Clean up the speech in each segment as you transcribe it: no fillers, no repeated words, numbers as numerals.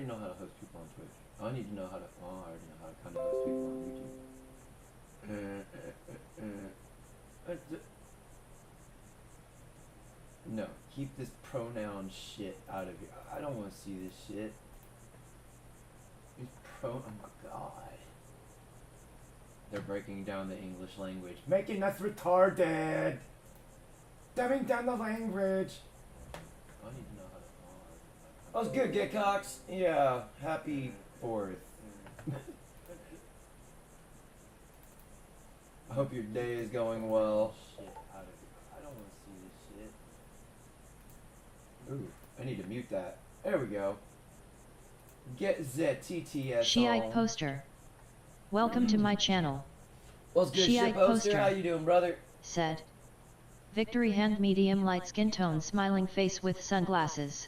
already know how to host people on Twitch. I need to know how to. Oh, I already know how to kind of host people on YouTube. No, keep this pronoun shit out of here. I don't want to see this shit. These oh my god. They're breaking down the English language. Making us retarded! Dumbing down the language! I need to know how to. That was good, Get Cox. Yeah, happy 4th. I hope your day is going well. Shit, out of here. I don't want to see this shit. Ooh, I need to mute that. There we go. Get ZTTS Shiite Poster. Welcome to my channel. What's good, Shiite Poster? How you doing, brother? Said. Victory hand medium light skin tone smiling face with sunglasses.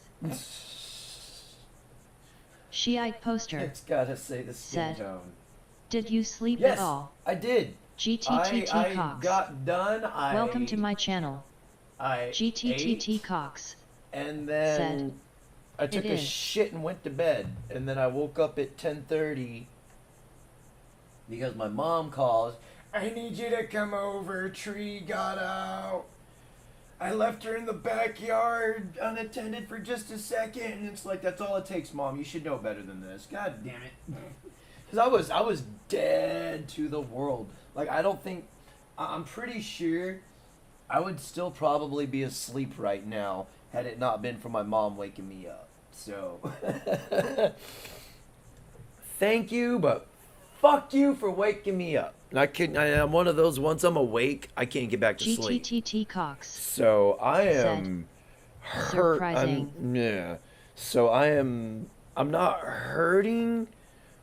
Shiite Poster. It's gotta say the skin tone. Did you sleep Yes, at all? I did. GTTT I Cox. got done. Welcome to my channel. I GTTT ate, Cox. and then Said. I took a shit and went to bed. And then I woke up at 10:30 because my mom calls. I need you to come over. Tree got out. I left her in the backyard unattended for just a second, and it's like, that's all it takes, Mom. You should know better than this. God damn it. Because I was dead to the world. Like, I'm pretty sure I would still probably be asleep right now had it not been for my mom waking me up. So, thank you, but fuck you for waking me up. I'm one of those, once I'm awake, I can't get back to sleep. GTTT Cox. So I am hurt. Surprising. Yeah. So I'm not hurting,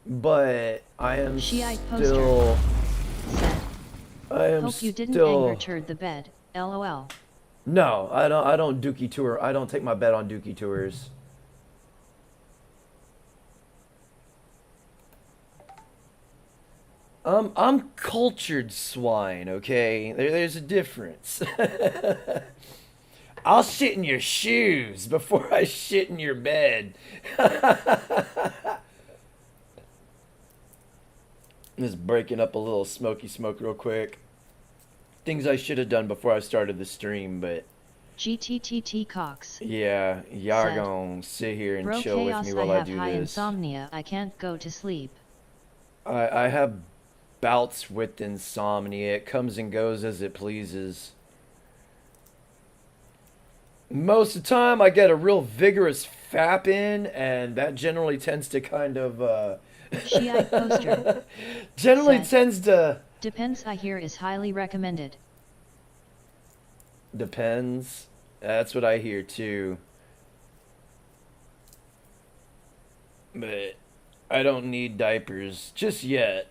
but I am Shiite still. Said. I am Hope you didn't still. anger turd the bed. LOL. No, I don't dookie tour. I don't take my bed on dookie tours. I'm cultured swine, okay? There's a difference. I'll shit in your shoes before I shit in your bed. Just breaking up a little smoky smoke real quick. Things I should have done before I started the stream, but... GTTT Cox. Yeah, y'all Said. gonna sit here and Bro, chill with chaos, me while I I have do high this. insomnia. I can't go to sleep. I have bouts with insomnia. It comes and goes as it pleases. Most of the time, I get a real vigorous fap in, and that generally tends to kind of, Shiite Poster. generally Said. tends to... Depends, I hear is highly recommended. Depends. That's what I hear, too. But I don't need diapers just yet.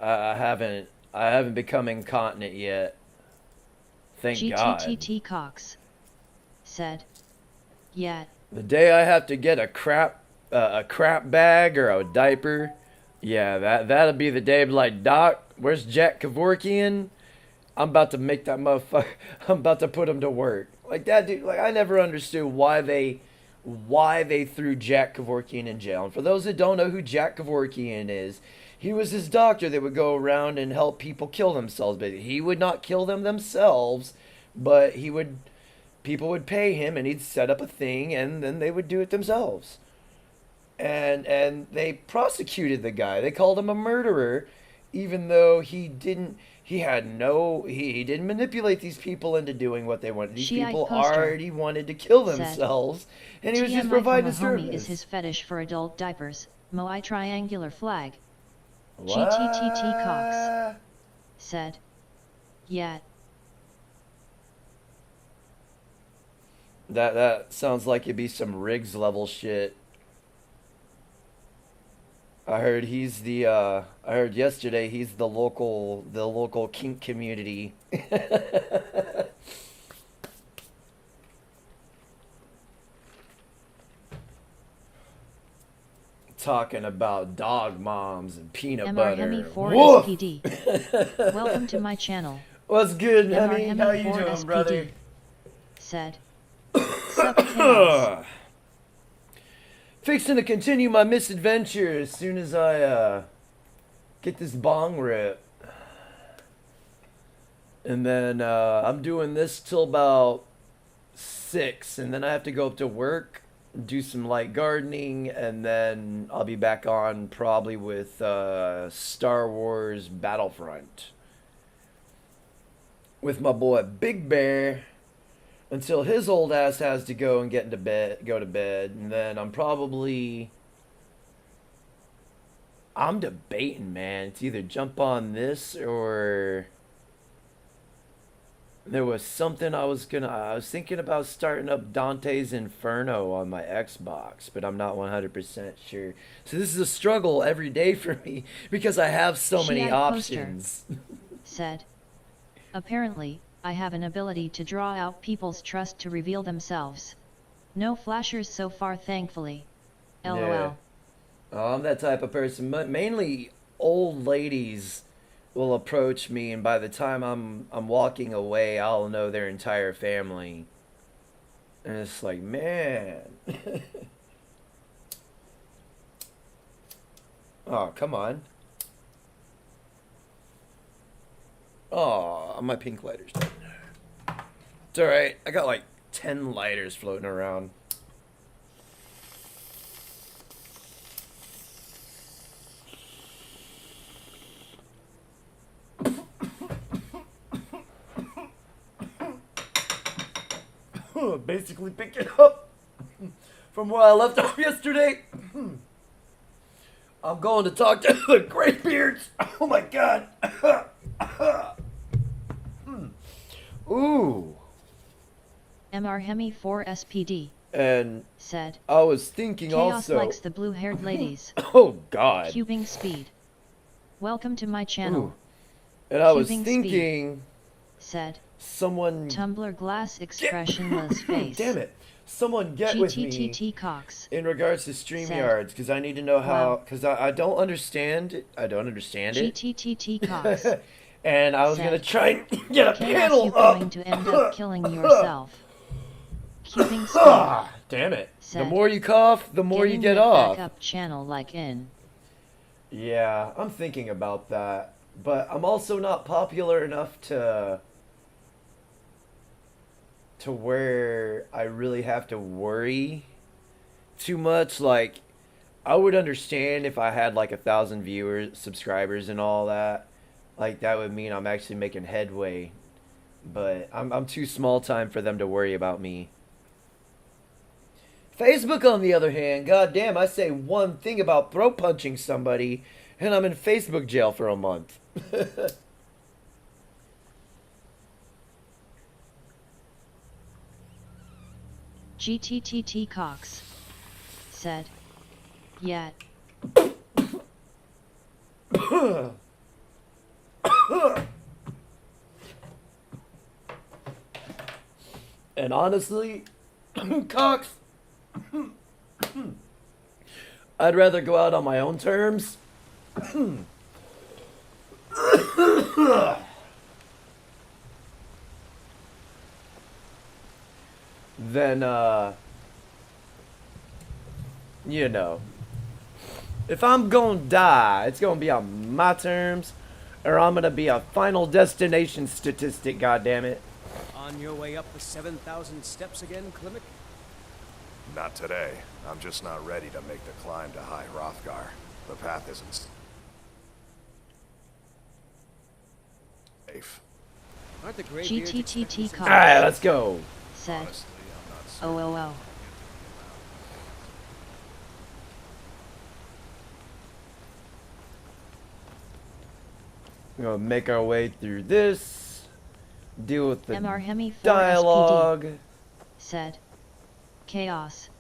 I haven't become incontinent yet. Thank God. GTTT Cox. Said. Yet. The day I have to get a crap bag or a diaper, yeah, that'll be the day. I'll be like, Doc, where's Jack Kevorkian? I'm about to make that motherfucker. I'm about to put him to work. Like that dude. Like I never understood why they threw Jack Kevorkian in jail. And for those that don't know who Jack Kevorkian is, he was this doctor that would go around and help people kill themselves. But he would not kill them themselves, but people would pay him, and he'd set up a thing, and then they would do it themselves. And they prosecuted the guy. They called him a murderer, even though he didn't manipulate these people into doing what they wanted. These Shiite people Poster. already wanted to kill Said. themselves, and he was just TMI providing a from a homie service. is his fetish for adult diapers. Moai triangular flag. What? GTTT Cox. Said. Yet. That sounds like it'd be some Riggs level shit. I heard I heard yesterday he's the local kink community. Talking about dog moms and peanut butter. MR SPD. Welcome to my channel. What's good, Hemi? MR How you doing, SPD. brother? 4 SPD. Said. Sup, chaos. Fixing to continue my misadventure as soon as I get this bong rip. And then I'm doing this till about 6, and then I have to go up to work, do some light gardening, and then I'll be back on probably with Star Wars Battlefront with my boy Big Bear until his old ass has to go and go to bed, and then I'm debating, man. It's either jump on this or there was something I was thinking about starting up Dante's Inferno on my Xbox, but I'm not 100% sure. So this is a struggle every day for me because I have so many options. Said, apparently, I have an ability to draw out people's trust to reveal themselves. No flashers so far, thankfully. LOL. Yeah. I'm that type of person. Mainly old ladies will approach me, and by the time I'm walking away, I'll know their entire family. And it's like, man. Oh, come on. Oh, my pink lighter's done. It's alright. I got like 10 lighters floating around. Basically picking up from where I left off yesterday. I'm going to talk to the Greybeards. Oh my god. Ooh. MR Hemi 4 SPD. And said, I was thinking Chaos also. likes the blue-haired ladies. Oh god. Cubing speed. Welcome to my channel. Ooh. And I was Cubing thinking. Speed. Said. Someone. Tumblr glass expressionless face. Damn it. Someone get with me Cox. in regards to StreamYards, because I need to know how, because I don't understand it. I don't understand it. GTTT Cox. And I was going to try and get a Chaos, panel you're up. going to end up killing yourself. Cubing speed. Damn it. Said, the more you cough, the more you get off. Backup channel like in. Yeah, I'm thinking about that. But I'm also not popular enough to where I really have to worry too much. Like, I would understand if I had like 1,000 viewers, subscribers, and all that. Like, that would mean I'm actually making headway. But I'm too small time for them to worry about me. Facebook, on the other hand, goddamn, I say one thing about throat punching somebody, and I'm in Facebook jail for a month. GTTT Cox. Said. Yet. And honestly, Cox, I'd rather go out on my own terms. Then, you know, if I'm gonna die, it's gonna be on my terms, or I'm gonna be a final destination statistic, goddammit. On your way up the 7,000 steps again, Klimek? Not today. I'm just not ready to make the climb to High Hrothgar. The path isn't safe. Aren't the Greybeards expecting GTTT some- Cox. Alright, let's go. Said. Honestly, I'm not certain. OOO. We're gonna make our way through this, deal with the MR Hemi 4 dialogue. SPD. Said. Chaos.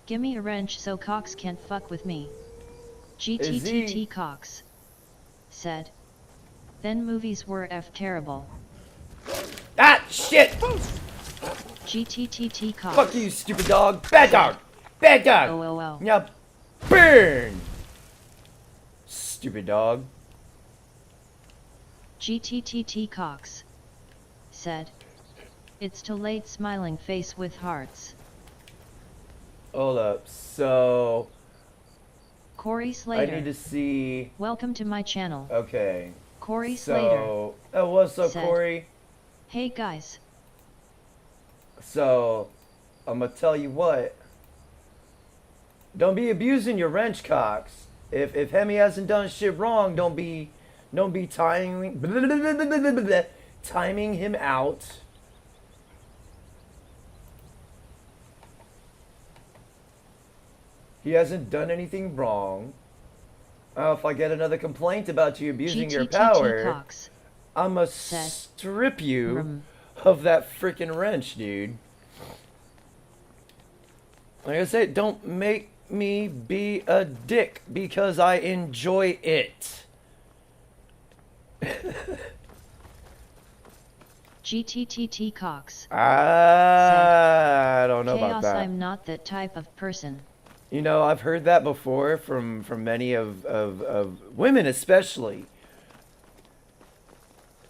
Gimme a wrench so Cox can't fuck with me. GTTT Cox. Said. Then movies were terrible. Ah, shit! GTTT Cox. Fuck you, stupid dog. Bad dog! Bad dog! OOO. Now, burn! Stupid dog. GTTT Cox. Said. It's too late, smiling face with hearts. Hold up. So Corey Slater. I need to see. Welcome to my channel. Okay. Corey Slater. So, what's up, said, Corey? Hey guys. So, I'm gonna tell you what. Don't be abusing your wrench cocks. If Hemi hasn't done shit wrong, don't be timing timing him out. He hasn't done anything wrong. If I get another complaint about you abusing your power, Cox I'ma said, strip you of that freaking wrench, dude. Like I said, don't make me be a dick because I enjoy it. GTTT Cox. I don't know Chaos, about that. I'm not that type of person. You know, I've heard that before from many of women especially.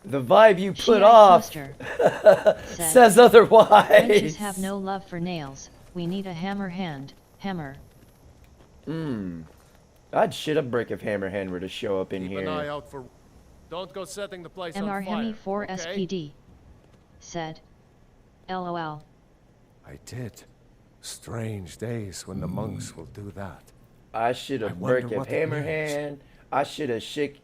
The vibe you put off says otherwise. Wrenches have no love for nails. We need a hammer hand. Hammer. I'd shit a brick if Hammerhand were to show up in Keep here. an eye out for... Don't go setting the place on MR fire, Hemi 4 okay? SPD. Said. LOL. I did. Strange days when the monks will do that. I should have brick if Hammerhand. I should have shit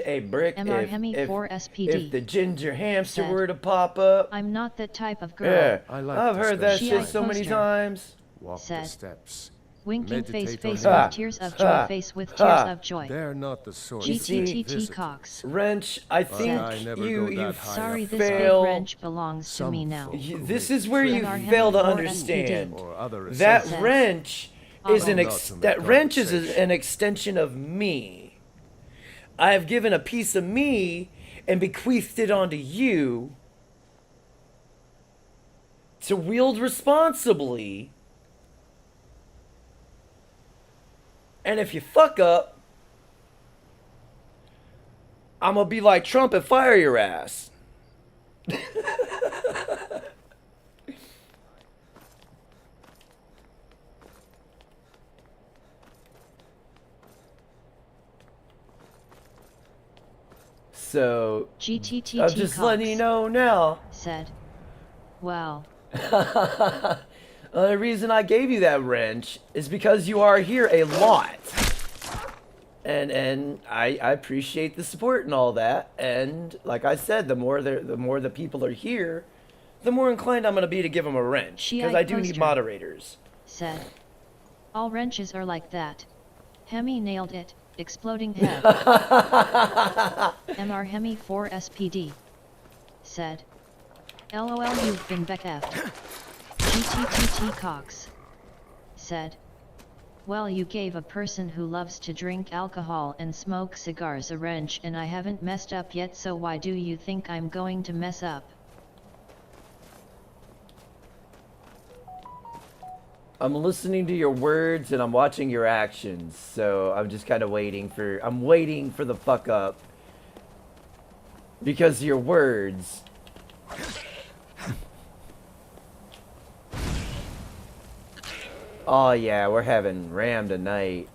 a brick MR Hemi 4 SPD. if the ginger hamster said, were to pop up. I'm not that type of girl. Yeah, I like I've to heard that spend shit time. so many Poster. times. Walk said, the steps. Winking face Meditate face on with your- tears of joy face with tears of joy. They're not the sort GTTT visit. Cox. Wrench, I think I never you go that high Sorry, up. this big fail. wrench belongs to me now. This is where you MR Hemi fail to 4 understand. Or other That essentials. wrench is an Ultimate that wrench is conversation. an extension of me. I have given a piece of me and bequeathed it onto you to wield responsibly. And if you fuck up, I'm gonna be like Trump and fire your ass. So, GTTT I'm just letting you know now. Said. Well. The reason I gave you that wrench is because you are here a lot. And I appreciate the support and all that. And like I said, the more the people are here, the more inclined I'm going to be to give them a wrench. Because I do need moderators. Said. All wrenches are like that. Hemi nailed it. Exploding head. MR Hemi 4 SPD. Said. LOL, you've been BFF'd. GTTT Cox. Said. Well, you gave a person who loves to drink alcohol and smoke cigars a wrench, and I haven't messed up yet, so why do you think I'm going to mess up? I'm listening to your words and I'm watching your actions, so I'm just kind of waiting for the fuck up. Because your words. Oh yeah, we're having Ram tonight.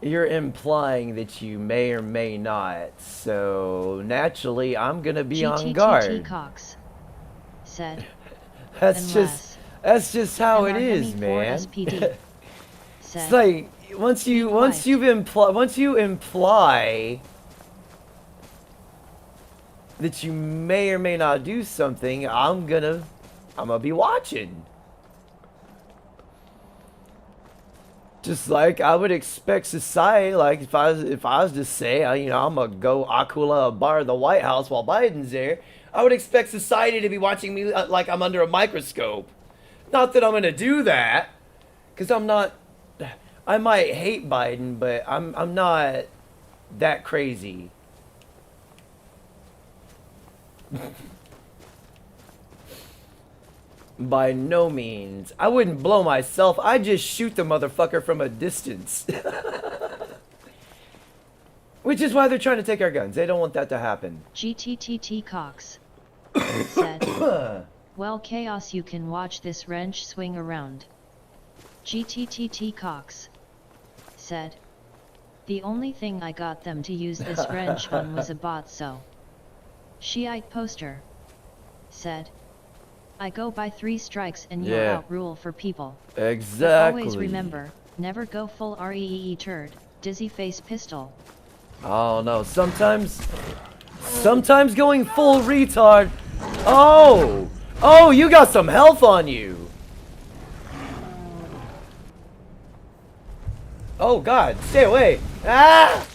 You're implying that you may or may not, so naturally I'm gonna be on guard. Cox. Said. That's just how it is, man. It's like once you imply that you may or may not do something, I'm gonna be watching. Just like I would expect society, like if I was to say, I'm gonna go Aquila bar the White House while Biden's there, I would expect society to be watching me like I'm under a microscope. Not that I'm gonna do that, because I'm not. I might hate Biden, but I'm not that crazy. By no means. I wouldn't blow myself. I'd just shoot the motherfucker from a distance. Which is why they're trying to take our guns. They don't want that to happen. GTTT Cox. Said. Well, Chaos, you can watch this wrench swing around. GTTT Cox said. The only thing I got them to use this wrench on was a bot, so. Shiite Poster said. I go by 3 strikes and you're out rule for people. Exactly. But always remember, never go full REE turd, dizzy face pistol. Oh no, sometimes going full retard. Oh! Oh, you got some health on you. Oh god, stay away. Ah!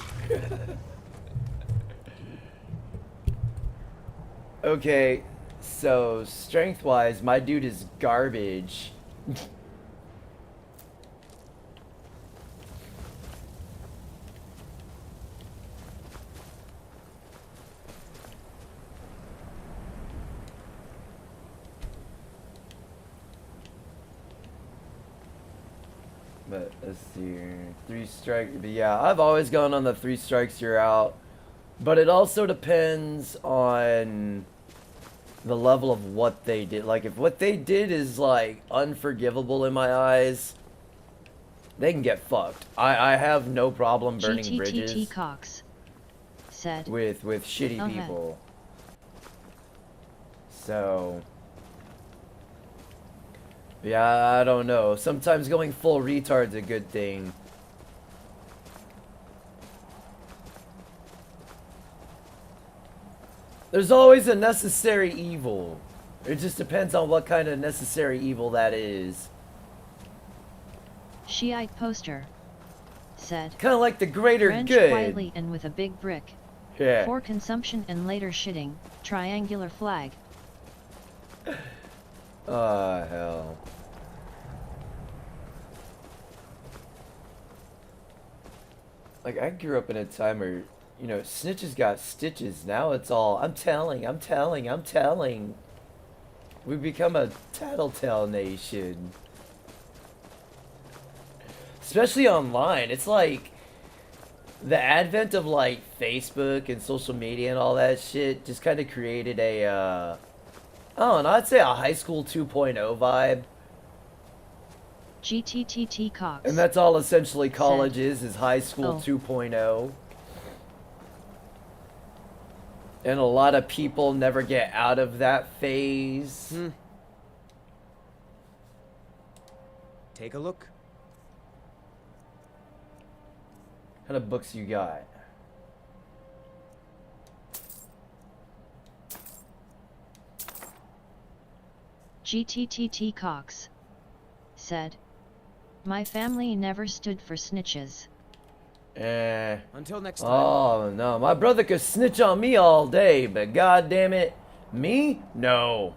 Okay, so strength-wise, my dude is garbage. But let's see here. 3 strikes. But yeah, I've always gone on the 3 strikes, you're out. But it also depends on the level of what they did. Like, if what they did is, like, unforgivable in my eyes, they can get fucked. I have no problem burning bridges Cox said. with shitty people. So... yeah, I don't know. Sometimes going full retard's a good thing. There's always a necessary evil. It just depends on what kind of necessary evil that is. Shiite Poster said. Kind of like the greater wrench good. quietly and with a big brick. Yeah. For consumption and later shitting. Triangular flag. Oh, hell. Like, I grew up in a time where, you know, snitches got stitches. Now it's all, I'm telling. We've become a tattletale nation. Especially online. It's like, the advent of, like, Facebook and social media and all that shit just kind of created a, I don't know, I'd say a high school 2.0 vibe. GTTT Cox. And that's all essentially college is high school 2.0. And a lot of people never get out of that phase. Take a look. What kind of books you got? GTTT Cox said. My family never stood for snitches. Until next time. Oh no, my brother could snitch on me all day, but god damn it, me? No.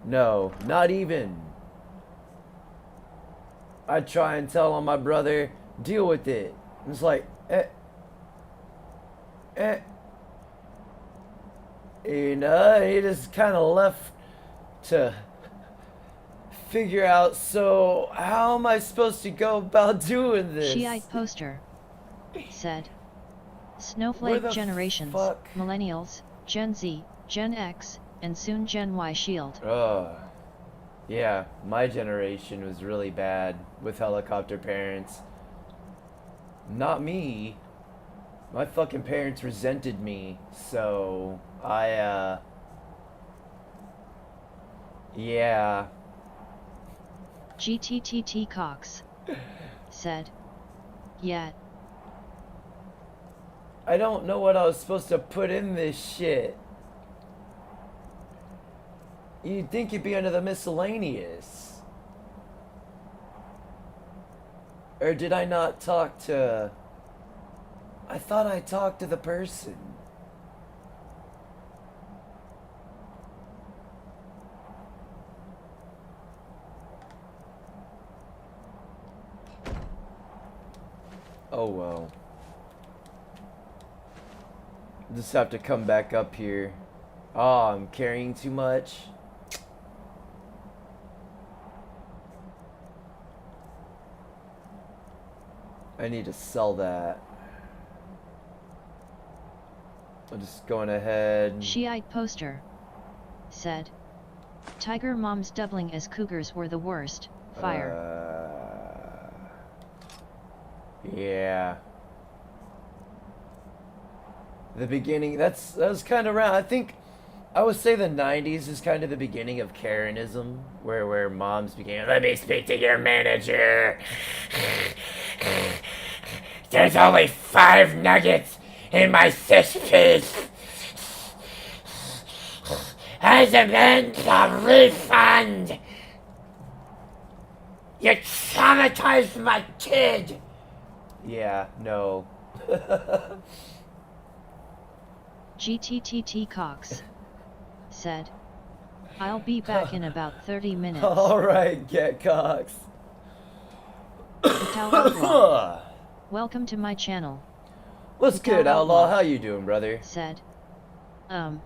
No, not even. I'd try and tell on my brother, deal with it. It's like, you know, he just kind of left to figure out, so how am I supposed to go about doing this? Shiite Poster said. Snowflake generations, millennials, Gen Z, Gen X, and soon Gen Y shield. Yeah, my generation was really bad with helicopter parents. Not me. My fucking parents resented me, so yeah. GTTT Cox said. Yet. I don't know what I was supposed to put in this shit. You'd think you'd be under the miscellaneous. Or did I not talk to... I thought I talked to the person. Oh well. Just have to come back up here. Oh, I'm carrying too much. I need to sell that. I'm just going ahead. Shiite Poster said. Tiger moms doubling as cougars were the worst. Fire. Yeah. The beginning, that was kind of around. I think I would say the 90s is kind of the beginning of Karenism, where moms began, let me speak to your manager. There's only 5 nuggets in my fish piece. I demand a refund. You traumatized my kid. Yeah, no. GTTT Cox said, I'll be back in about 30 minutes. Alright, get Cox. Welcome to my channel. What's good, Outlaw? How you doing, brother? Said, what?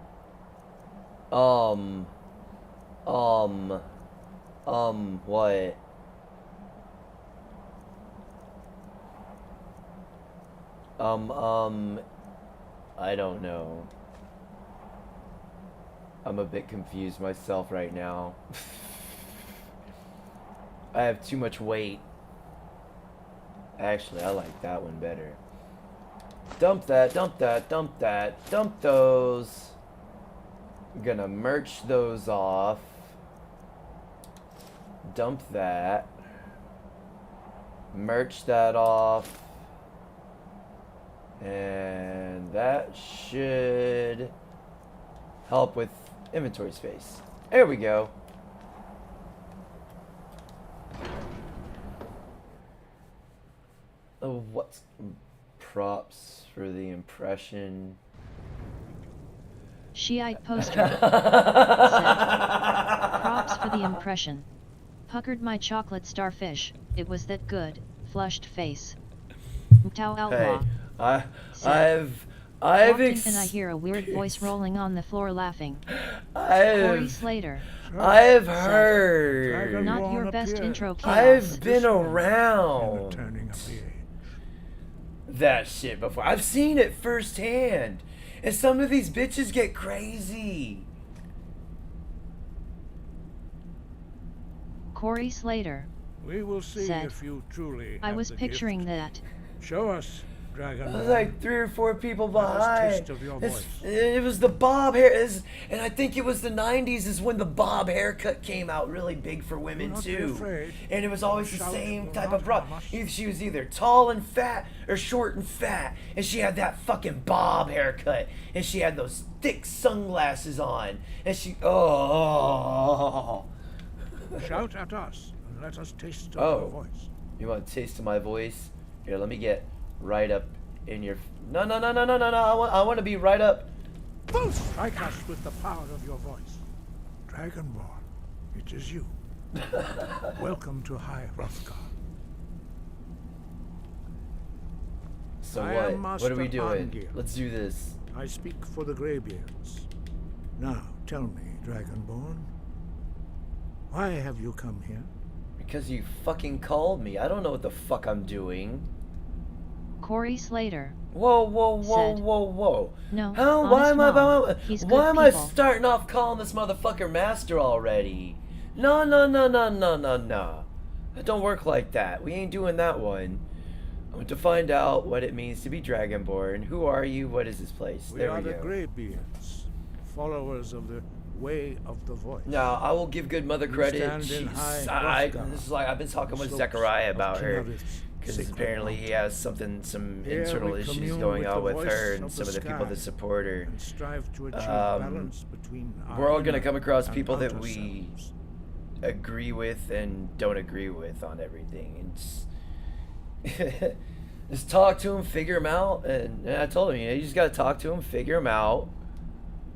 I don't know. I'm a bit confused myself right now. I have too much weight. Actually, I like that one better. Dump that, dump that, dump that, dump those. I'm gonna merch those off. Dump that. Merch that off. And that should help with inventory space. There we go. Oh, what's props for the impression? Shiite poster. Said, props for the impression. Puckered my chocolate starfish. It was that good. Flushed face. Tao Outlaw. Hey, said, I've and I hear a weird voice rolling on the floor laughing. Corey Slater. I've said, heard. Not your best intro, Chaos. I've been around that shit before. I've seen it firsthand. And some of these bitches get crazy. Corey Slater. We will see said, if you truly have I was the picturing gift. that. Show us, Dragon. There's like 3 or 4 people behind. Taste of your voice. It was the bob hair, and I think it was the 90s is when the bob haircut came out really big for women too. And it was always the same type of broad. She was either tall and fat or short and fat, and she had that fucking bob haircut, and she had those thick sunglasses on, and she Shout at us and let us taste of your voice. You want a taste of my voice? Here, let me get right up in your... No. I want to be right up. Strike us with the power of your voice. Dragonborn, it is you. Welcome to High Hrothgar. So I am what? Master What are we doing? Arngeir. Let's do this. I speak for the Greybeards. Now, tell me, Dragonborn, why have you come here? Because you fucking called me. I don't know what the fuck I'm doing. Corey Slater. Whoa. No. How? Why am I? He's Why good am I people. starting off calling this motherfucker master already? No. It don't work like that. We ain't doing that one. I want to find out what it means to be Dragonborn. Who are you? What is this place? We There are we the go. Greybeards, followers of the way of the voice. Now, I will give good mother We credit. stand in She's, high this is like I've been talking with slopes Zechariah of about her Kinnereth's because sacred apparently he mountain. has some Here internal we issues commune going with on the with voice her and of some the of the people that sky support her. and strive to achieve balance between We're all our gonna inner come across and people that outer we selves. agree with and don't agree with on everything. And just talk to him, figure him out. And I told him, you just gotta talk to him, figure him out,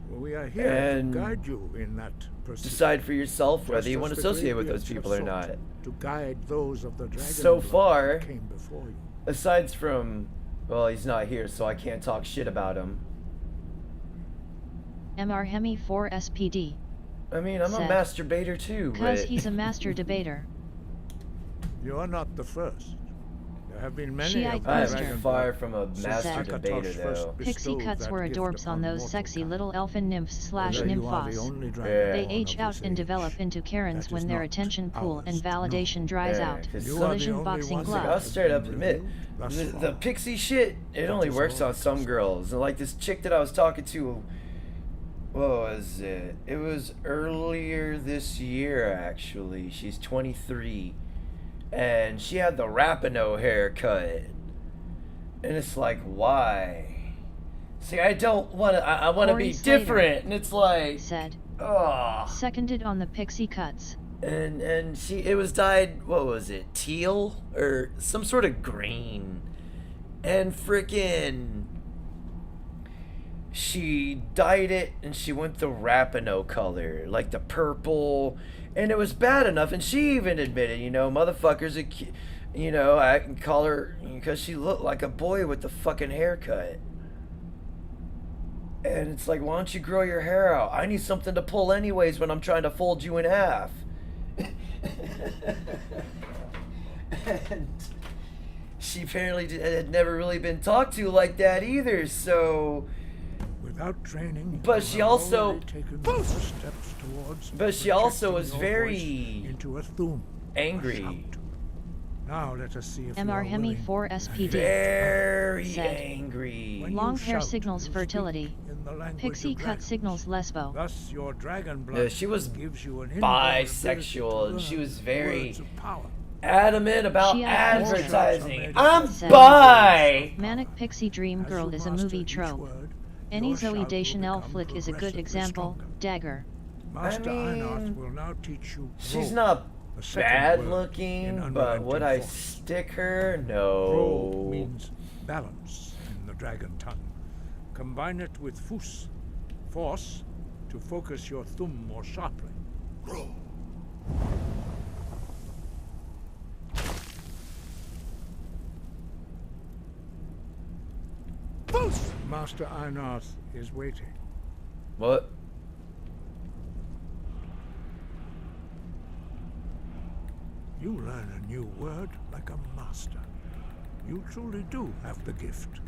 Well, we are here and to guide you in that pursuit. decide for yourself whether Just you as want to the associate with those Greybeards have people or sought not. To guide those of the dragon So blood far, that came before you. aside from, well, he's not here, so I can't talk shit about him. MR Hemi 4 SPD. I mean, I'm a Said, masturbator too, Cause but he's a master debater. You are not the first. There have been many She-eyed of the I am poster. far from a since master Said. debater, Akatosh first though. Pixie bestowed cuts that were gift adorbs on upon those mortal sexy kind. little elfin nymphs / Whether you are the nymphos. only Yeah. They dragonborn age of out this and develop age, into Karens that when is their not attention pool ours and to know. validation dries Yeah, out. 'cause You are the Collision only boxing one Like, that I'll glove. has straight been up admit, revealed thus the far. pixie shit, it That only is works all on that some is. girls. And like this chick that I was talking to, what was it? It was earlier this year, actually. She's 23. And she had the Rapinoe haircut. And it's like, why? See, I don't want to, I want to Corey be Slater different. And it's like, Said. oh. Seconded on the pixie cuts. And it was dyed, what was it, teal or some sort of green, and freaking she dyed it and she went the Rapinoe color, like the purple, and it was bad enough. And she even admitted, motherfuckers, I can call her because she looked like a boy with the fucking haircut. And it's like, why don't you grow your hair out? I need something to pull anyways when I'm trying to fold you in half. And she apparently had never really been talked to like that either, so... Without training, But you she have also- already taken the first steps towards But she also projecting was your very voice into a thum, a angry. shout. Now let us see if MR you are Hemi willing 4 and SPD. Very Said. angry. When Long you hair shout, signals you fertility. speak in the language Pixie of cut dragons. signals lesbo. Thus, your dragon blood Yeah, she was gives you an inborn ability to bisexual, and she learn was very words of power. adamant about She had advertising. posters. I'm Said. bi! Manic Pixie Dream As Girl you is a master movie each trope. word, Any your Zoe shout will Deschanel become flick is a good progressively example. stronger. Dagger. Master mean, Einarth will now teach you She's roll, not the second bad word looking, in but would I unrelenting force. stick her? Roll No. means balance in the dragon tongue. Combine it with fus, force, to focus your thumb more sharply. Roll. Fus! Master Einarth is waiting. What? You learn a new word like a master. You truly do have the gift.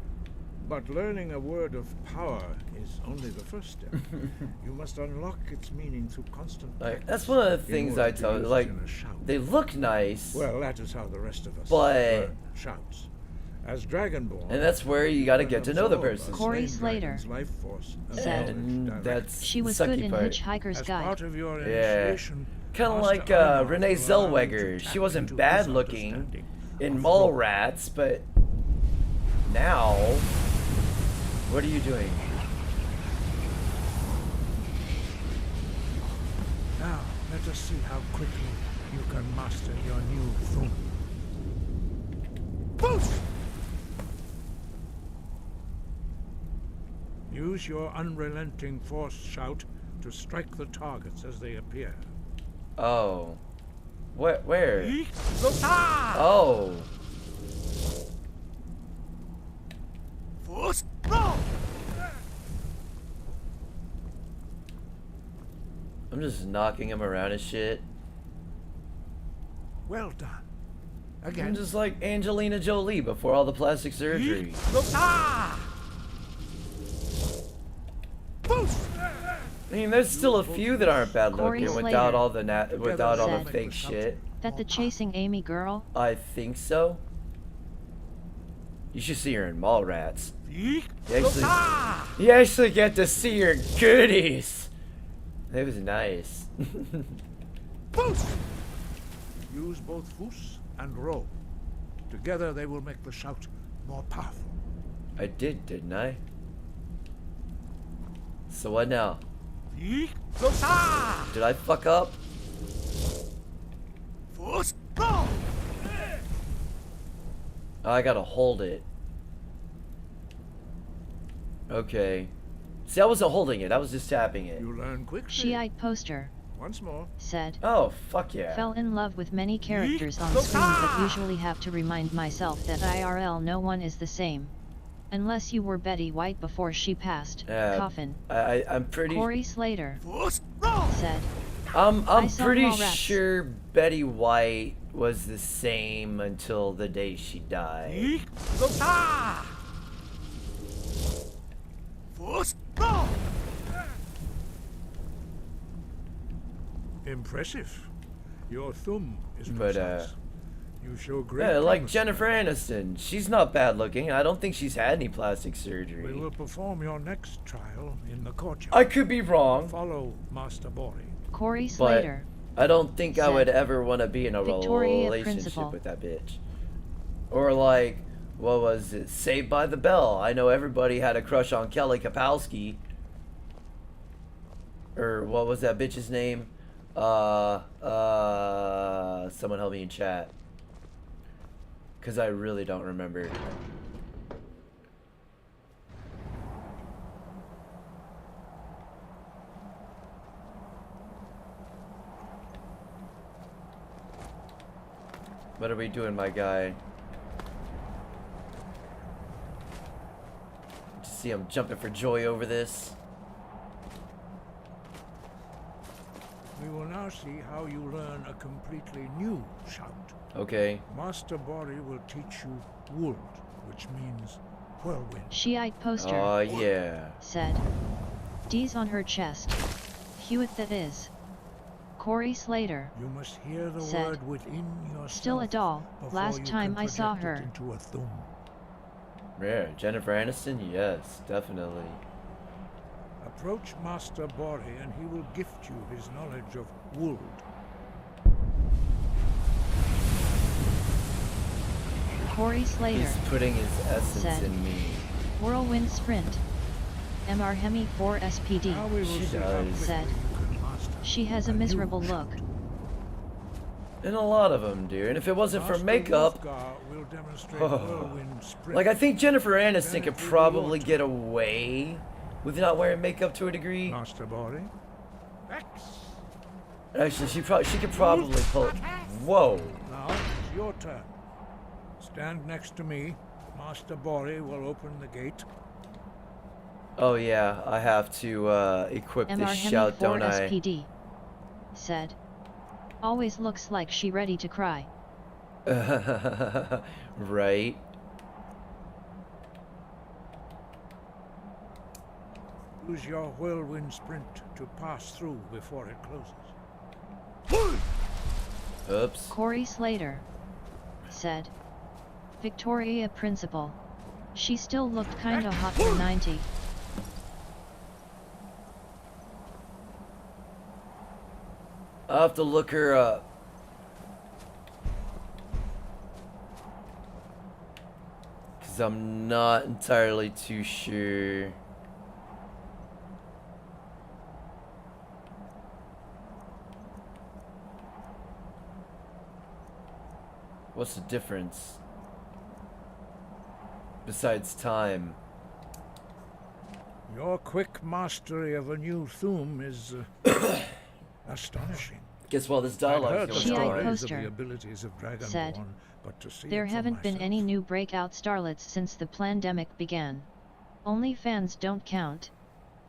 But learning a word of power is only the first step. You must unlock its meaning through constant Like, practice that's one of the in things order I to tell. use it Like, in a shout. they look nice, Well, that is how the rest of us But- learn shouts. As Dragonborn, and that's where you got to learn get to know the absorb person. a Corey slain Slater dragon's life force Said. And directly. that's She was the good sucky in part. Hitchhiker's As Guide. part of your Yeah. initiation, Kind of Master like Einarth Renee will allow you to Zellweger. tap She wasn't into bad his looking understanding in of Mallrats, but now, what are you doing? Now, let us see how quickly you can master your new thum. Boost! Use your unrelenting force shout to strike the targets as they appear. Oh, where? Ah! Oh, Force! Roll! I'm just knocking him around and shit. Well done. I'm Again. just like Angelina Jolie before all the plastic surgery. Ah! Boost! I mean, there's still a few that aren't bad Corey looking Slater without all the without all the Said. fake shit. That the chasing Amy girl? I think so. You should see her in Mallrats. You actually get to see her goodies. It was nice. Boost! Use both fus and roll. Together they will make the shout more powerful. I didn't I? So what now? Did I fuck up? Fus! Roll! Oh, I gotta hold it. Okay. See, I wasn't holding it. I was just tapping it. You learn quickly. She-eyed poster. Once more. Said. Oh, fuck yeah. Fell in love with many characters on screen but usually have to remind myself that IRL no one is the same. Unless you were Betty White before she passed. Coffin. I'm pretty... Corey Slater Fus! Roll! said. I'm I saw pretty Mallrats. sure Betty White was the same until the day she died. Impressive. Your thumb is But, precise. You show great Yeah, like promise. Jennifer Aniston. She's not bad looking. I don't think she's had any plastic surgery. We will perform your next trial in the courtyard. I could be wrong, Follow Master Bori. Corey but Slater, I don't think I would said ever want to be in a Victoria relationship Principal. with that bitch. Or like, what was it? Saved by the Bell. I know everybody had a crush on Kelly Kapowski. Or what was that bitch's name? Someone help me in chat. Cause I really don't remember. What are we doing, my guy? Just see him jumping for joy over this. We will now see how you learn a completely new shout. Okay. Master Bori will teach you Wold, which means whirlwind. Shiite poster, Oh yeah. said. D's on her chest. Hewitt that is. Corey Slater, You must hear the said. word within yourself. Still a doll. before Last you time can I saw project it her. into a thumb. Yeah, Jennifer Aniston? Yes, definitely. Approach Master Bori and he will gift you his knowledge of Wold. Corey Slater, He's putting his essence said. in me. Whirlwind Sprint. MR Hemi 4 SPD, Now we will She see how does. quickly said. you can master She has a new miserable shout. look. And a lot of them do. And if it wasn't for Master makeup, Wolfgar will demonstrate Oh. Whirlwind Sprint. like I think Jennifer Aniston Then could it will be probably your get turn. away with not wearing makeup to a degree. Master Bori. X. Actually, she could probably pull. Whoa. Now it's your turn. Stand next to me. Master Bori will open the gate. Oh yeah, I have to equip MR this Hemi shout, 4 don't I? SPD, said. Always looks like she ready to cry. Right. Use your whirlwind sprint to pass through before it closes. Oops. Corey Slater, said. Victoria Principal. She still looked kinda hot for 90. I'll have to look her up. Cause I'm not entirely too sure. What's the difference? Besides time. Your quick mastery of a new thum is astonishing. Guess while this I'd dialogue's heard the going Shiite on. stories of poster the abilities of said. Dragonborn, but to see There it for haven't been any myself- new breakout starlets since the pandemic began. Only fans don't count.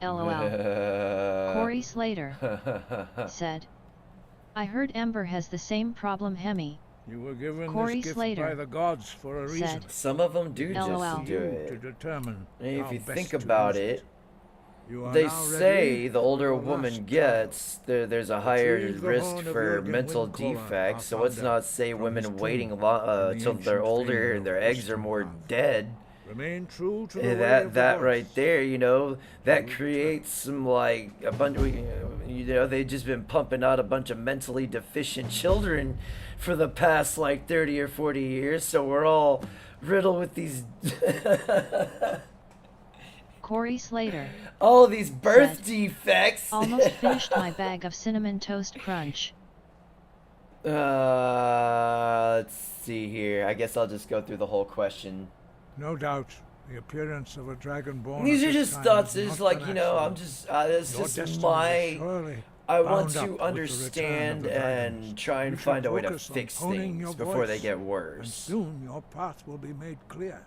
LOL. Corey Slater, said. I heard Amber has the same problem Hemi. You were given Corey this gift Slater by the gods for a reason. said. Some of them do LOL. just do You to it. determine And how if you best think to about use it, You are they now say ready the older a for the woman last gets, there's a higher Retrieve the risk horn of for Jürgen mental Windcaller, defects. So our let's founder, not say from women his waiting tomb till in the they're ancient older fane and their of eggs are more Ostenwald. dead. Remain true to the And way of the that right gods. there, you know, that Good creates some like a bunch. You know, they've just been pumping out a bunch of mentally deficient children for the past like 30 or 40 years. So we're all riddled with these Corey Slater. all these birth Said. defects. Almost finished my bag of cinnamon toast crunch. Let's see here. I guess I'll just go through the whole question. No doubt, the appearance of a dragonborn. These at are this just time thoughts. is It's not like, an you know, I'm accident. just, it's Your just destiny is my, surely I want bound up to with the return understand of the and dragons. try and You shall find a way to focus on fix honing things your before they voice, get And worse. soon your path will be made clear.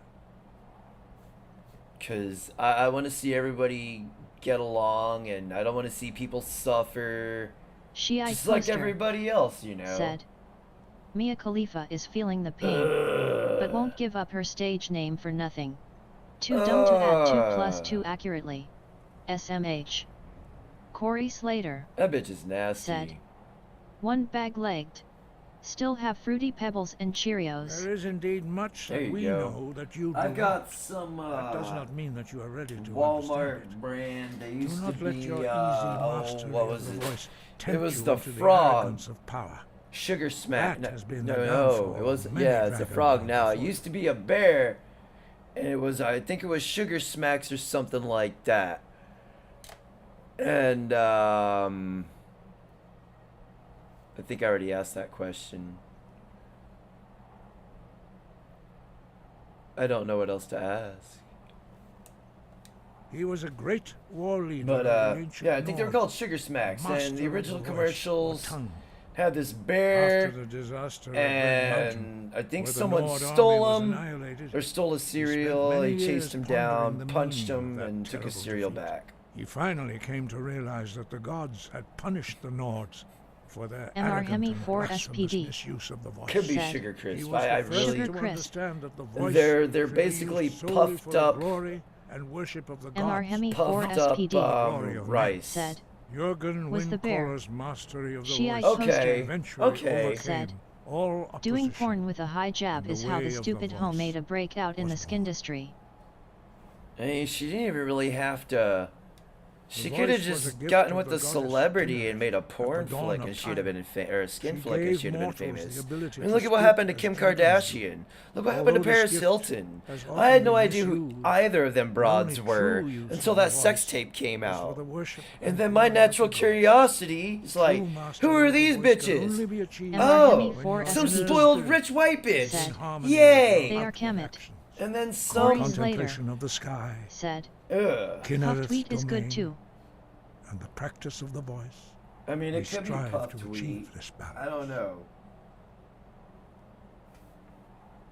Because I want to see everybody get along, and I don't want to see people suffer. Shiite Just like poster everybody else, you know. said. Mia Khalifa is feeling the pain, but won't give up her stage name for nothing. Too dumb to add 2 plus 2 accurately. SMH. Corey Slater That bitch is nasty. said. 1 bag-legged. Still have Fruity Pebbles and Cheerios. There is indeed much There that you we go. know that you do I've got not. some That does not mean that you are ready to Walmart understand brand. They it. used Do to not let be your easy oh, mastery what of was the it? voice It tempt was you the into frog. arrogance of power. Sugar Smack. That has been no, the no, downfall it was of many yeah, it's a dragon frog born now. It before used to be a bear, and it was I think it was Sugar Smacks or something like that. And I think I already asked that question. I don't know what else to ask. He was a great war leader. But of the ancient yeah, I think they were North, called Sugar Smacks, master and the of original voice or commercials tongue. had this After bear, the disaster of Red Mountain, and I think where the someone Nord army stole was him annihilated, or stole his spent cereal. many He chased years him pondering down, the punched meaning of him, that and took his terrible cereal defeat. back. He finally came to realize that the gods had punished the Nords for their MR arrogant Hemi and 4 blasphemous SPD. misuse of the voice. Could be Said. Sugar He Crisp. was I the first really. Sugar to Crisp. understand that the voice They're should be basically used solely puffed for the up, glory and worship of the MR gods. Hemi 4 puffed up SPD Glory of rice. said. Jürgen Was the bear. Windcoller's mastery of the Shiite voice Okay, eventually okay. overcame Said. all Doing opposition. porn with a high jab The is how way the of the stupid hoe voice made a breakout in the was skin industry. I mean, she didn't even really have to. She The could have voice was a just gift gotten of with the the goddess celebrity Dinah and made a at the porn dawn flick, of and she'd have been or a skin She flick, and gave she'd have been mortals the famous. ability I mean, to look at what speak happened to as Kim dragons do. Kardashian. Look what happened to Although this Paris gift Hilton. has I had often no been idea who misused, either of them the broads only were true use until of the that sex voice tape came was for out. the worship And and then my glory of natural the gods. curiosity is like, True who mastery are of the these voice can bitches? only be achieved MR Oh, Hemi 4 some SPD spoiled rich white bitch. Said. in harmony with Yay! your They are outward Kemet. actions. And then Corey some. Slater Contemplation of the sky, said. Ugh. Puff Kinnereth's tweet is good domain, too. and the practice of the voice. I mean, We it could be strive puff to tweet. achieve this balance. I don't know.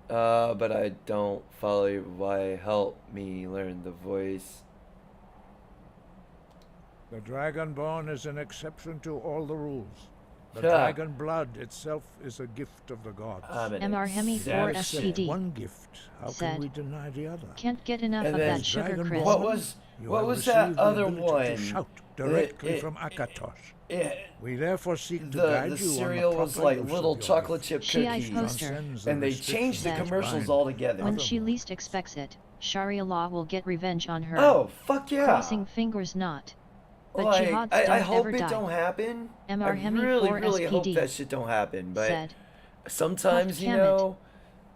But I don't follow you. Why help me learn the voice? The Dragonborn is an exception to all the rules. The Yeah. dragon blood itself is a gift of the gods. I'm an MR Hemi 4 exception. SPD One gift, how said. can we deny the other? Can't get enough And of then that sugar Dragon crisp. What Born, was You what have was that received the other ability one? To shout directly It- from Akatosh. It, We therefore seek to the guide the you cereal on the was proper like use of little your chocolate gift. chip Shiite cookies, poster. Transcends the and they restrictions changed the Said. commercials bind altogether. When other she ones. least expects it, Sharia law will get revenge on her. Oh fuck yeah! Crossing fingers not. But Like, jihads I don't hope ever it die. don't happen. MR I Hemi really, 4 really hope SPD that shit don't happen. But said. sometimes, Puffed you Kemet. know,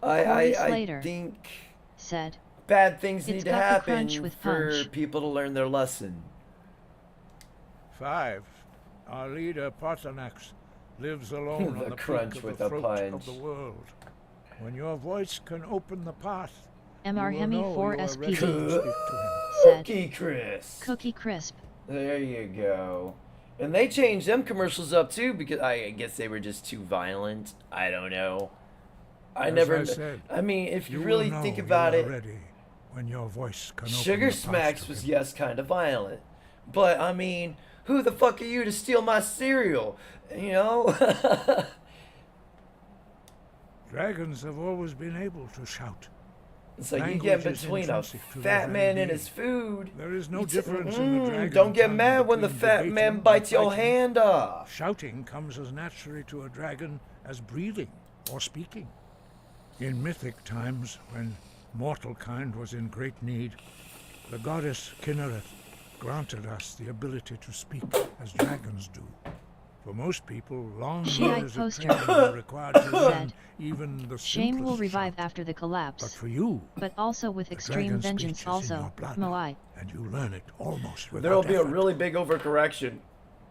Corey I Slater think Said. bad things It's need to got the happen crunch with for punch. people to learn their lesson. 5. Our leader, Parthenax, lives alone The on the crunch peak with of a the throat punch. of the world. When your voice can open the path, MR you will Hemi know 4 you are ready to SPD speak to him. said. Cookie Crisp. Cookie crisp. There you go. And they changed them commercials up too because I guess they were just too violent. I don't know. I As never. I said, I mean, if you will really know think you about are it, ready when your voice can Sugar open the path Smacks to was him. yes kind of violent, but I mean, who the fuck are you to steal my cereal? You know. Dragons have always been able to shout. It's like you Language get is between a intrinsic to fat their man very and his food. There is no You t- difference in the dragon Don't get tongue mad when the between fat debating man and bites your fighting. hand off. Shouting comes as naturally to a dragon as breathing or speaking. In mythic times, when mortal kind was in great need, the goddess Kinnereth granted us the ability to speak as dragons do. For most people, long Shiite years of poster. training are required to learn Said. even the Shame will simplest revive shout. after the But collapse. for you, But also with the extreme dragon vengeance speech is in your also. blood, Moai. and you learn it almost without There will be a effort. really big overcorrection.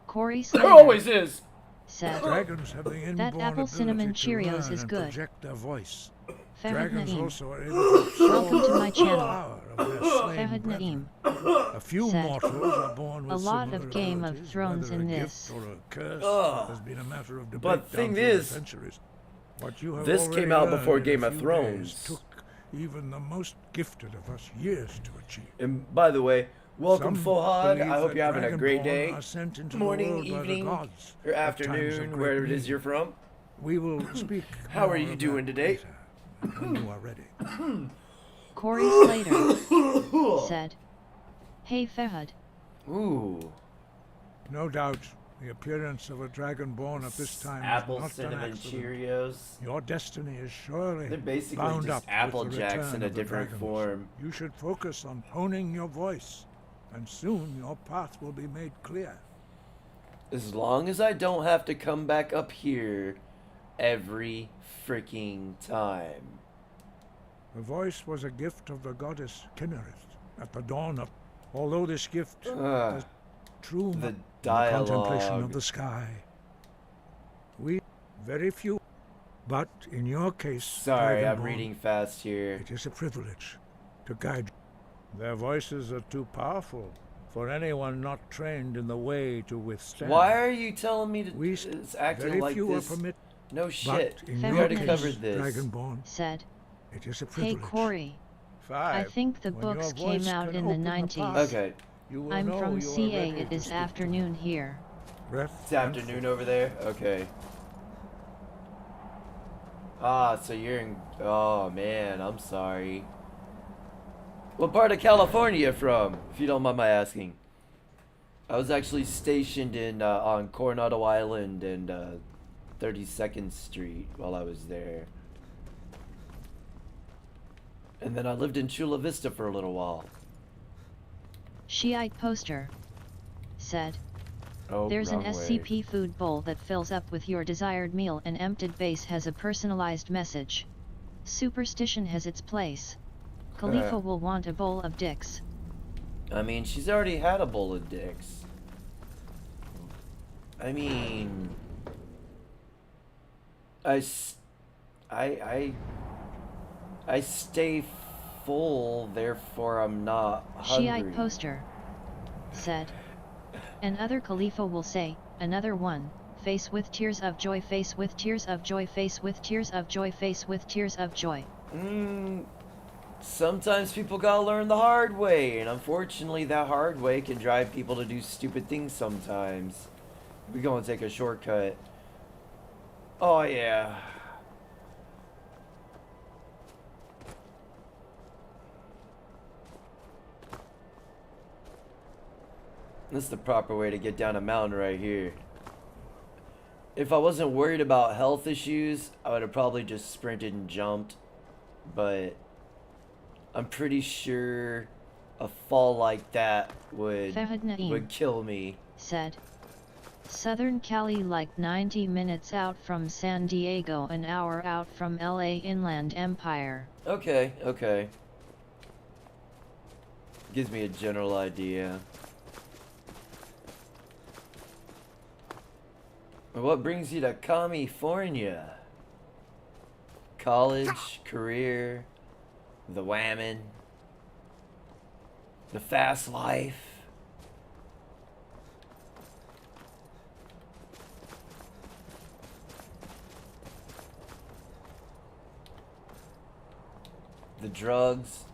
Corey There Slater always is. said. Dragons have the inborn That apple ability cinnamon to Cheerios learn is and good. project their voice. Fahad Dragons Naeem. also are able to absorb Welcome to my the channel. power of their slain Fahad brethren. Naeem. A few said. mortals are born with A lot of similar Game of abilities, Thrones whether in a this. gift or a curse Ugh. has been a matter of debate But down thing through the is, centuries. What you have this already came out learned before in a Game of few Thrones. days took even the most gifted of us years to achieve. And by the way, welcome Some Fuhad. believe I hope that you're having a great Dragonborn day. are sent into the Morning, world by the evening, gods or at times of afternoon, great wherever it is need. you're from. We will speak. How are more you of doing that today? later, when you are ready. Corey Slater said. Hey Fahad. Ooh. No doubt, the appearance of a dragonborn at this time Apple is not an cinnamon accident. Cheerios. Your destiny is surely They're basically bound just up Apple with the Jacks return in a of the different dragons. form. You should focus on honing your voice, and soon your path will be made clear. As long as I don't have to come back up here every freaking time. The voice was a gift of the goddess Kinnereth at the dawn of. Although this gift was true The in the contemplation dialogue. of the sky, we very few. But in your case, Sorry, I'm Dragonborn, reading fast here. it is a privilege to guide you. Their voices are too powerful for anyone not trained in the way to withstand. Why are you telling me to? We It's acting very like few this. are permitted. No shit. But in We your already case, covered this. Dragonborn, Said. it is a Hey privilege. Corey. I 5. think the When your books voice came out can in the open 90s. path, Okay, you will I'm know from you are CA. ready It to is speak. afternoon here. Breath it's afternoon over there. Okay. Ah, so you're in. Oh man, I'm sorry. What part of California you from, if you don't mind my asking? I was actually stationed in on Coronado Island and 32nd Street while I was there. And then I lived in Chula Vista for a little while. Shiite poster. Said. Oh, There's an wrong way. SCP food bowl that fills up with your desired meal, and emptied base has a personalized message. Superstition has its place. Khalifa will want a bowl of dicks. I mean, she's already had a bowl of dicks. I mean, I stay full, therefore I'm not hungry. Shiite poster. Said. And other Khalifa will say, another one, face with tears of joy, face with tears of joy, face with tears of joy, face with tears of joy. Sometimes people gotta learn the hard way, and unfortunately that hard way can drive people to do stupid things sometimes. We're gonna take a shortcut. Oh yeah. This is the proper way to get down a mountain right here. If I wasn't worried about health issues, I would have probably just sprinted and jumped. But I'm pretty sure a fall like that would Fahad Naeem kill me. said. Southern Cali, like 90 minutes out from San Diego, an hour out from LA Inland Empire. Okay, okay. Gives me a general idea. What brings you to California? College, career, the whammon, the fast life. The drugs.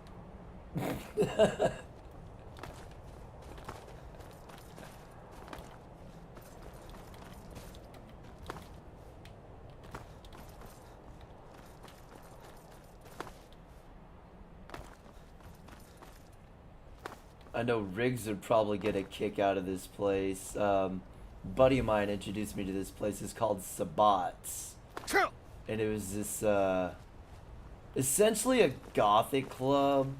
I know Riggs would probably get a kick out of this place. Buddy of mine introduced me to this place. It's called Sabat's. And it was this, essentially a gothic club,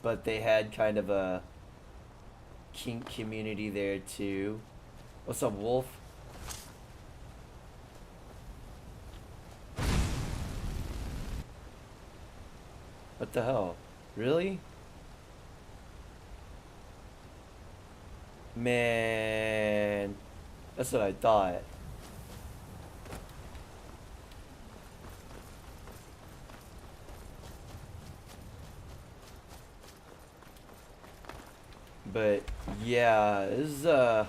but they had kind of a kink community there too. What's up, Wolf? What the hell? Really? Man, that's what I thought. But yeah, this is I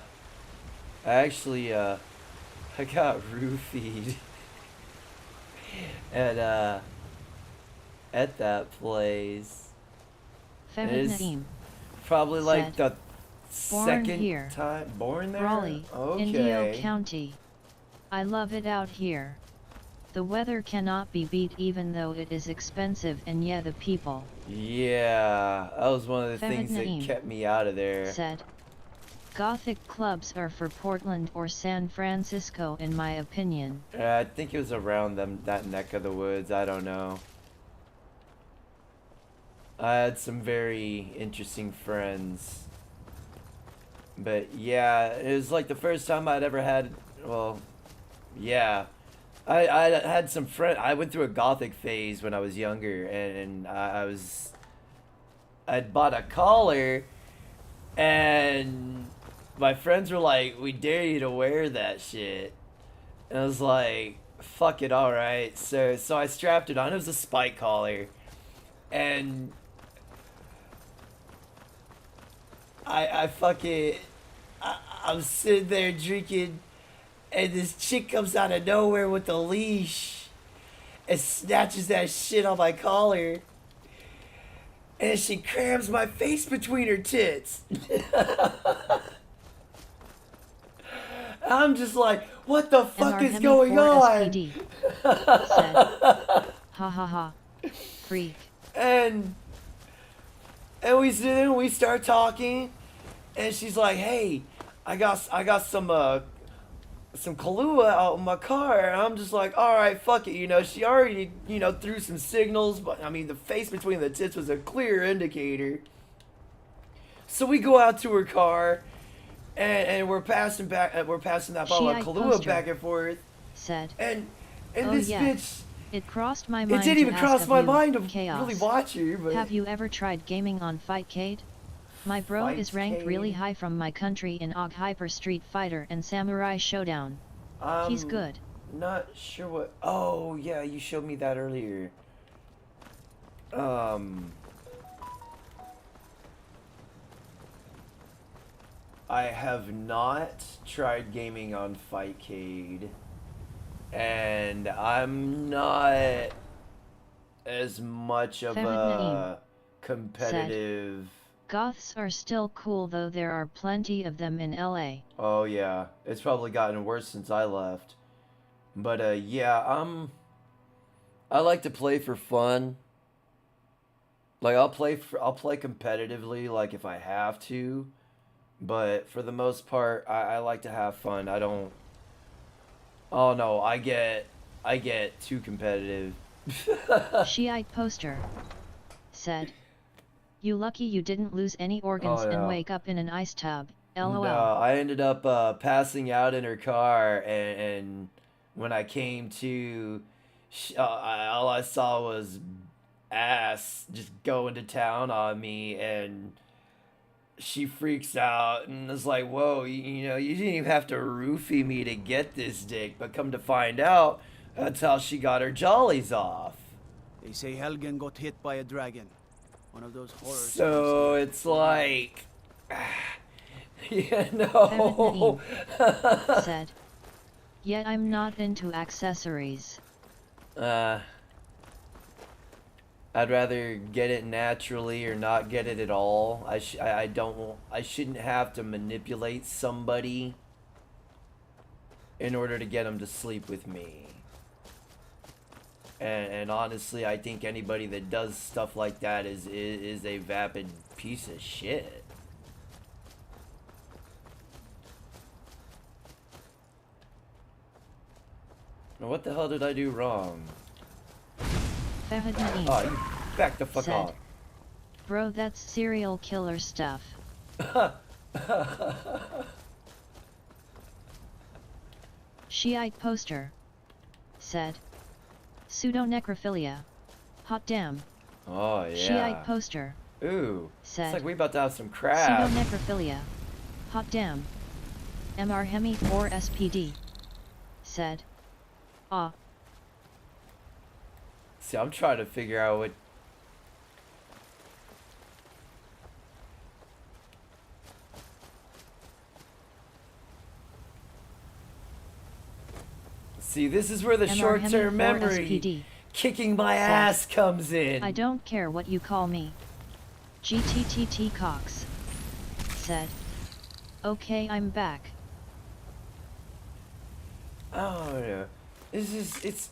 actually I got roofied at that place. Fahad It is Naeem. Probably like Said, the born second here. time born there. Raleigh, Okay. Indio County. I love it out here. The weather cannot be beat even though it is expensive, and yeah, the people. Yeah, that was one of the things that Naeem kept me out of there. Said, Gothic clubs are for Portland or San Francisco in my opinion. I think it was around that neck of the woods, I don't know. I had some very interesting friends. But yeah, it was like the first time I'd ever had, well, yeah. I had some friend. I went through a gothic phase when I was younger, and I'd bought a collar, and my friends were like, "We dare you to wear that shit," and I was like, "Fuck it, all right." So I strapped it on. It was a spike collar, and I'm sitting there drinking. And this chick comes out of nowhere with a leash and snatches that shit on my collar. And she crams my face between her tits. I'm just like, what the fuck is going on? Said, ha ha ha, freak. And we sit there and we start talking. And she's like, hey, I got some Kahlua out in my car, and I'm just like, all right, fuck it, she already, threw some signals, but I mean, the face between the tits was a clear indicator. So we go out to her car, and we're passing that bottle of Kahlua back and forth. Said, and this bitch, it crossed my mind. It didn't even cross my mind to Chaos. really watch her. But have you ever tried gaming on Fightcade? My bro is ranked really high from my country in Og Hyper Street Fighter and Samurai Showdown. He's good. Not sure what. Oh yeah, you showed me that earlier. I have not tried gaming on Fightcade, and I'm not as much of a competitive. Goths are still cool though, there are plenty of them in LA. Oh yeah, it's probably gotten worse since I left. But yeah, I like to play for fun. Like I'll play competitively, like if I have to. But for the most part, I like to have fun. I don't. Oh no, I get too competitive. Shiite poster said, "You lucky you didn't lose any organs and wake up in an ice tub." LOL. No, I ended up passing out in her car, and when I came to, all I saw was ass just going to town on me, and she freaks out and is like, "Whoa, you didn't even have to roofie me to get this dick," but come to find out, that's how she got her jollies off. They say Helgen got hit by a dragon. One of those horrors. So it's like, no. Said, "Yet I'm not into accessories." I'd rather get it naturally or not get it at all. I shouldn't have to manipulate somebody in order to get them to sleep with me. And honestly, I think anybody that does stuff like that is a vapid piece of shit. Now, what the hell did I do wrong? Oh, you back the fuck off. "Bro, that's serial killer stuff." Shiite poster said, "Pseudo-necrophilia. Hot damn." Oh yeah. Shiite poster. Ooh. Said, it's like we about to have some crab. "Pseudo-necrophilia. Hot damn." Mr. Hemi 4 SPD said, "Ah." See, I'm trying to figure out what. See, this is where the short-term memory kicking my ass comes in. "I don't care what you call me." GTTT Cox said, "Okay, I'm back." Oh no, it's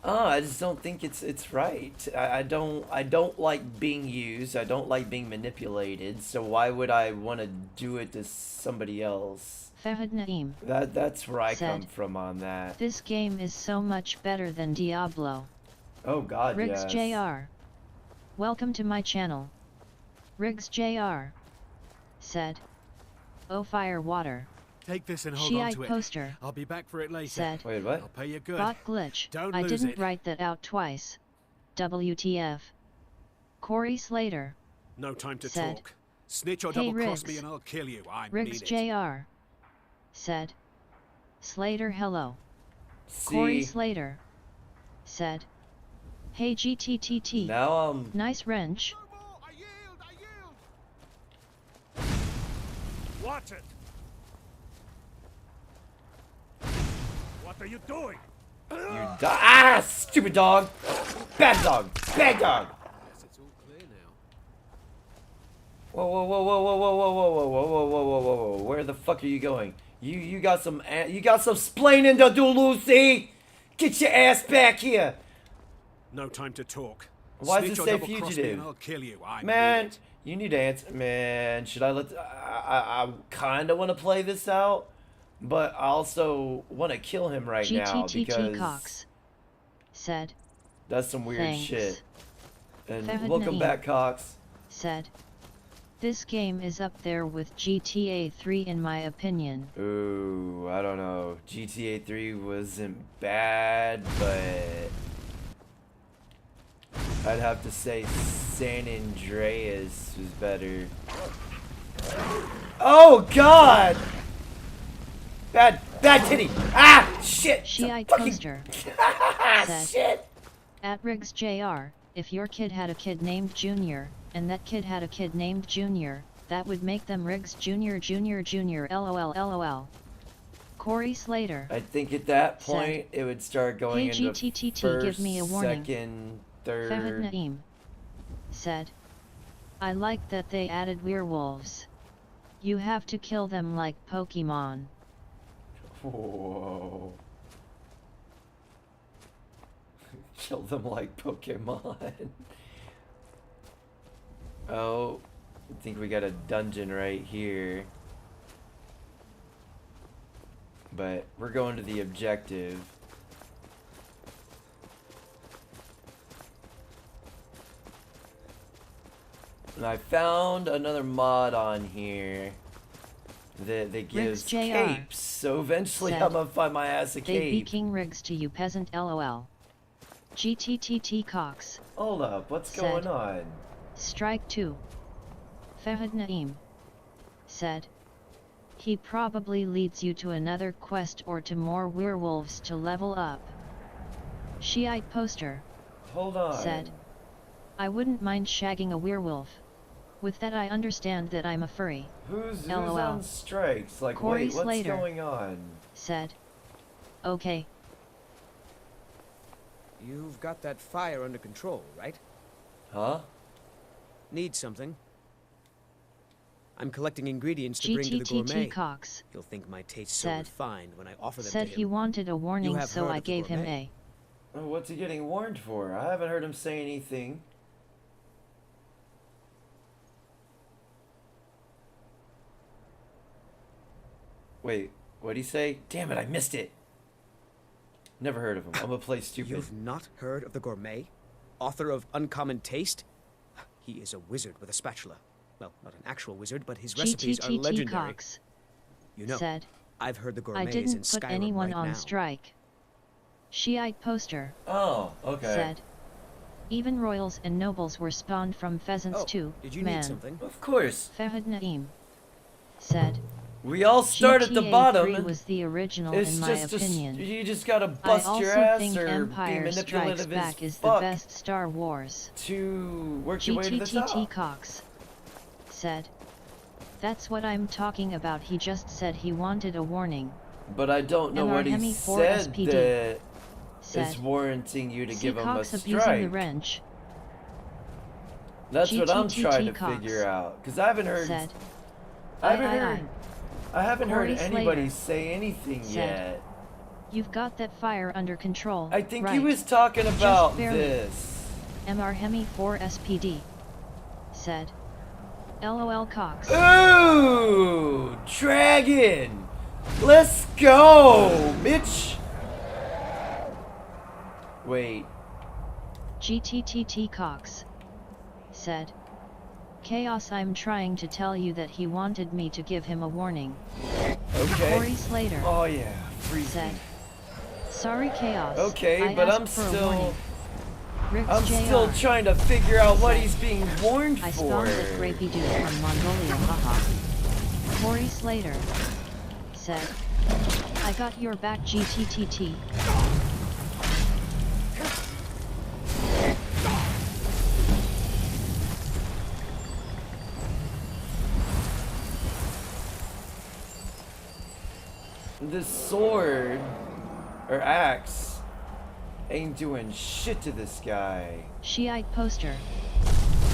I just don't think it's right. I don't like being used. I don't like being manipulated. So why would I want to do it to somebody else? Fahad Naeem That's where I come said, from on that. "This game is so much better than Diablo." Oh God, Riggs yes. Jr. Welcome to my channel. Riggs Jr. said, "Oh fire water." Take this and hold on Shiite to it. poster I'll be back for it later. said, Wait, what? I'll pay you good. "Bot glitch. Don't I lose didn't it. write that out twice. WTF." Corey Slater No time to said, talk. Snitch or "Hey, double cross Riggs." me and I'll kill you. I Riggs mean it. Jr. said, "Slater hello." See, Corey Slater said, "Hey GTTT. now Nice wrench." No more! I yield! Watch it! What are you doing? you die. Ah, stupid dog. Bad dog. Bad dog. Yes, it's all clear now. Whoa, whoa, whoa, whoa, whoa, whoa, whoa, whoa, whoa, whoa, whoa, whoa, whoa, whoa. Where the fuck are you going? You got some splaining to do, Lucy. Get your ass back here. No time to talk. Why does Snitch it or say double cross me fugitive? and I'll kill you. I mean Man, it. you need to answer. Man, should I let? I kind of want to play this out, but I also want to kill him right now GTTT because Cox said, that's some weird "Thanks." shit. And Fahad welcome Naeem back, Cox. said, "This game is up there with GTA 3 in my opinion." Ooh, I don't know. GTA 3 wasn't bad, but I'd have to say San Andreas was better. Oh God! Bad titty! Ah, shit! It's a Shiite fucking- Coaster said, Shit! "At Riggs Jr., if your kid had a kid named Junior, and that kid had a kid named Junior, that would make them Riggs Jr. Jr. Jr. LOL LOL." Corey Slater I think at that point it would start going "Hey into GTTT, first, give me a warning." second, Fahad third. Naeem said, "I like that they added werewolves. You have to kill them like Pokemon." Whoa. Kill them like Pokemon. Oh, I think we got a dungeon right here. But we're going to the objective. And I found another mod on here that gives Riggs Jr. capes. So eventually said, I'm gonna find my ass a "They be cape. King Riggs to you peasant LOL." GTTT Cox Hold up, what's said, going on? "Strike 2. Fahad Naeem said, "He probably leads you to another quest or to more werewolves to level up." Shiite Poster Hold on. said, "I wouldn't mind shagging a werewolf. With that I understand that I'm a furry." Who's LOL. on strikes? Like, Corey wait, what's Slater going on? said, "Okay." You've got that fire under control, right? Huh? Need something? I'm collecting ingredients to bring to the GTTT gourmet. Cox He'll think my taste so said, refined when I offer them said to he him. wanted a warning, have so heard I of the gave him gourmet? Oh, what's he getting warned for? I haven't heard him say anything. Wait, what'd he say? Damn it, I missed it. Never heard of him. I'm gonna play stupid. You've not heard of the gourmet? Author of Uncommon Taste? He is a wizard with a spatula. Well, not an actual wizard, but his recipes are GTTT legendary. Cox You know, said, I've heard the "I gourmet is in didn't put Skyrim anyone right on now. strike." Shiite Poster Oh, okay. said, "Even royals and nobles were spawned from pheasants Oh, too, did you man." need something? Of course. Fahad Naeem said, We all start at the GTA bottom. 3 and was the original it's in my just opinion. you just gotta I bust also your ass think or be Empire Strikes manipulative as Back is the fuck best Star Wars. to work your way to the GTTT top. Cox said, "That's what I'm talking about. He just said he wanted a warning." But I don't know MR what he Hemi 4 said SPD that said, is warranting you to "See give him a Cox abusing the strike. wrench." That's what I'm GTTT trying to Cox figure out. Because I haven't heard. said, I haven't I- heard. I haven't heard Corey anybody Slater say anything said, yet. You've got that fire under control, I think right? he was talking about barely. this. Mr. Hemi 4 SPD said. LOL Cox. Ooh, dragon. Let's go, bitch. Wait. GTTT Cox said. Chaos, I'm trying to tell you that he wanted me to give him a warning. Okay. Corey Slater Oh yeah, freeze said. me. Sorry Chaos. Okay, I but asked I'm for a still warning. Ricks I'm JR still trying to figure out what said, he's being warned I for. spawned that grapey dude from Mongolia, haha. Corey Slater said. I got your back GTTT. This sword or axe ain't doing shit to this guy. Shiite poster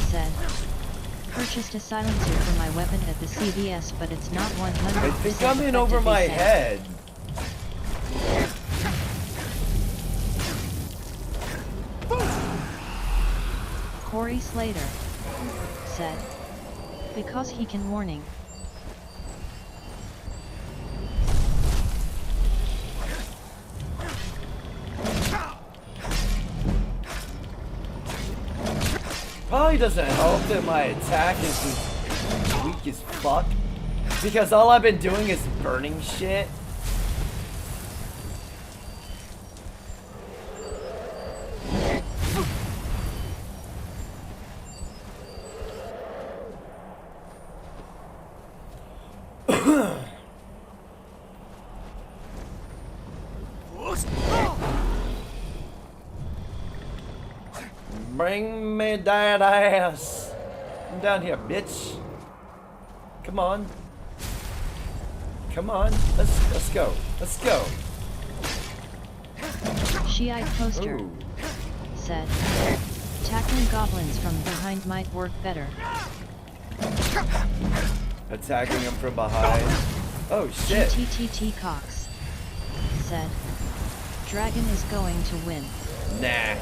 said. Purchased a silencer for my weapon at the CVS, but it's not 100% I think I'm in over effective, my he said. head. Corey Slater said. Because he can warning. Probably doesn't help that my attack is just weak as fuck. Because all I've been doing is burning shit. Bring me that ass. Come down here, bitch. Come on. Come on. Let's go. Let's go. Shiite poster Ooh. said. Tackling goblins from behind might work better. Attacking him from behind. Oh shit. GTTT Cox said. Dragon is going to win. Nah.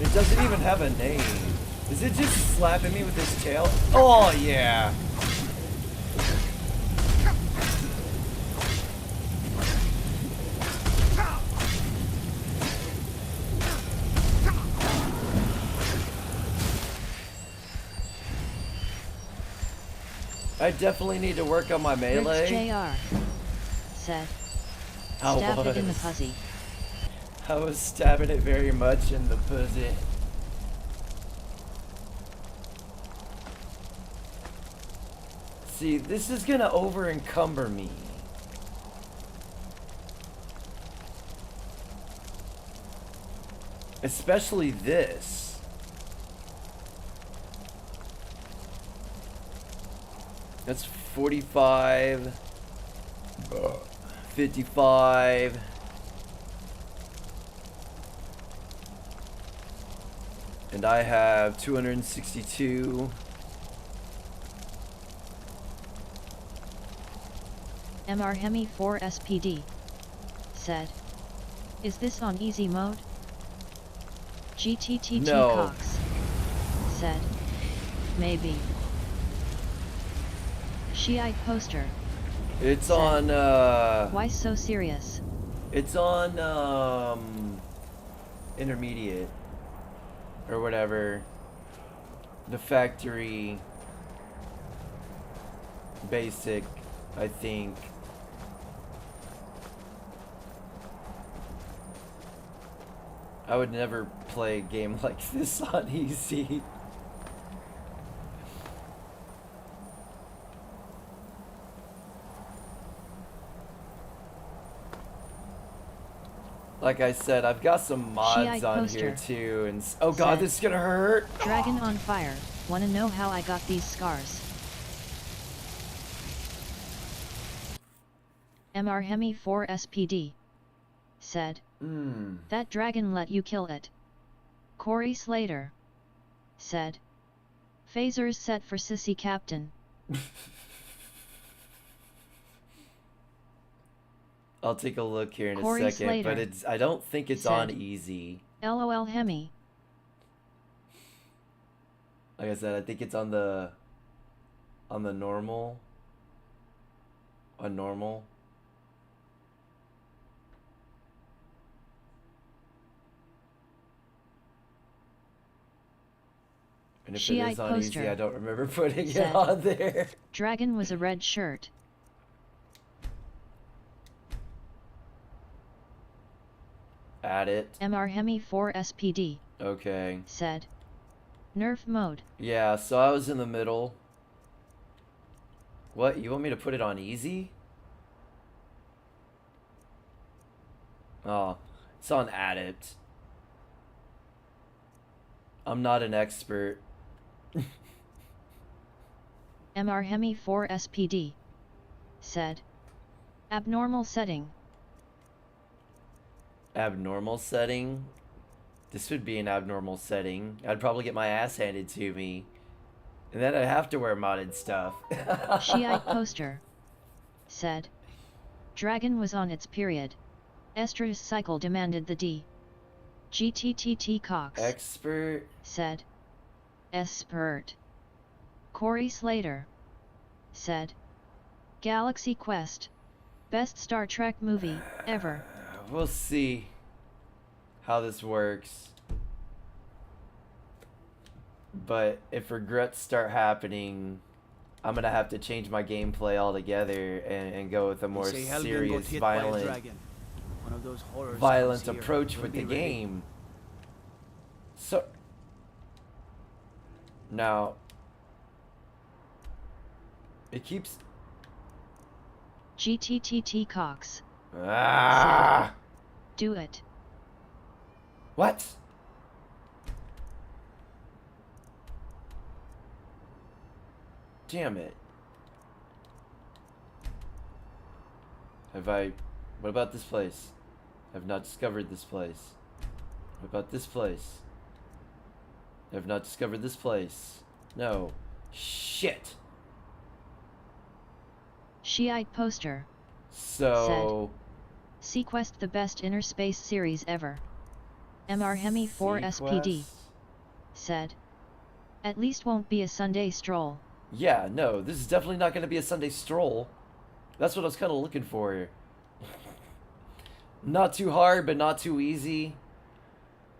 It doesn't even have a name. Is it just slapping me with his tail? Oh yeah. I definitely need to work on my melee. Ricks JR said. Stab it in the pussy. I was stabbing it very much in the pussy. See, this is gonna over encumber me. Especially this. That's 45, 55. And I have 262. Mr. Hemi 4 SPD said. Is this on easy mode? GTTT No. Cox said. Maybe. Shiite poster. It's said, on Why so serious? it's on intermediate or whatever. The factory basic, I think. I would never play a game like this on easy. Like I said, I've got some mods Shiite on poster here too, and oh god, said, this is gonna hurt. Dragon on fire. Wanna know how I got these scars? Mr. Hemi 4 SPD said, that dragon let you kill it. Corey Slater said, phasers set for sissy captain. I'll take a look here in Corey a second, Slater but I don't think it's said, on easy. LOL Hemi. Like I said, I think it's on the normal. On normal. And if it Shiite is on easy, poster I don't remember putting said, it on there. Dragon was a red shirt. Add it. Mr. Hemi 4 SPD Okay. said, nerf mode. Yeah, so I was in the middle. What? You want me to put it on easy? Oh, it's on adept. I'm not an expert. Mr. Hemi 4 SPD said, abnormal setting. Abnormal setting? This would be an abnormal setting. I'd probably get my ass handed to me. And then I'd have to wear modded stuff. Shiite poster said, dragon was on its period. Estrus cycle demanded the D. GTTT Cox Expert said, Espert. Corey Slater said, Galaxy Quest, best Star Trek movie ever. We'll see how this works. But if regrets start happening, I'm gonna have to change my gameplay altogether and go with a more serious, violent approach with the game. So now it keeps GTTT Cox said, do it. What? Damn it. What about this place? I've not discovered this place. What about this place? I've not discovered this place. No. Shit. Shiite poster So said, Sequest the best inner space series ever. Mr. Hemi 4 SPD said, at least won't be a Sunday stroll. Yeah, no, this is definitely not going to be a Sunday stroll. That's what I was kind of looking for. Not too hard, but not too easy.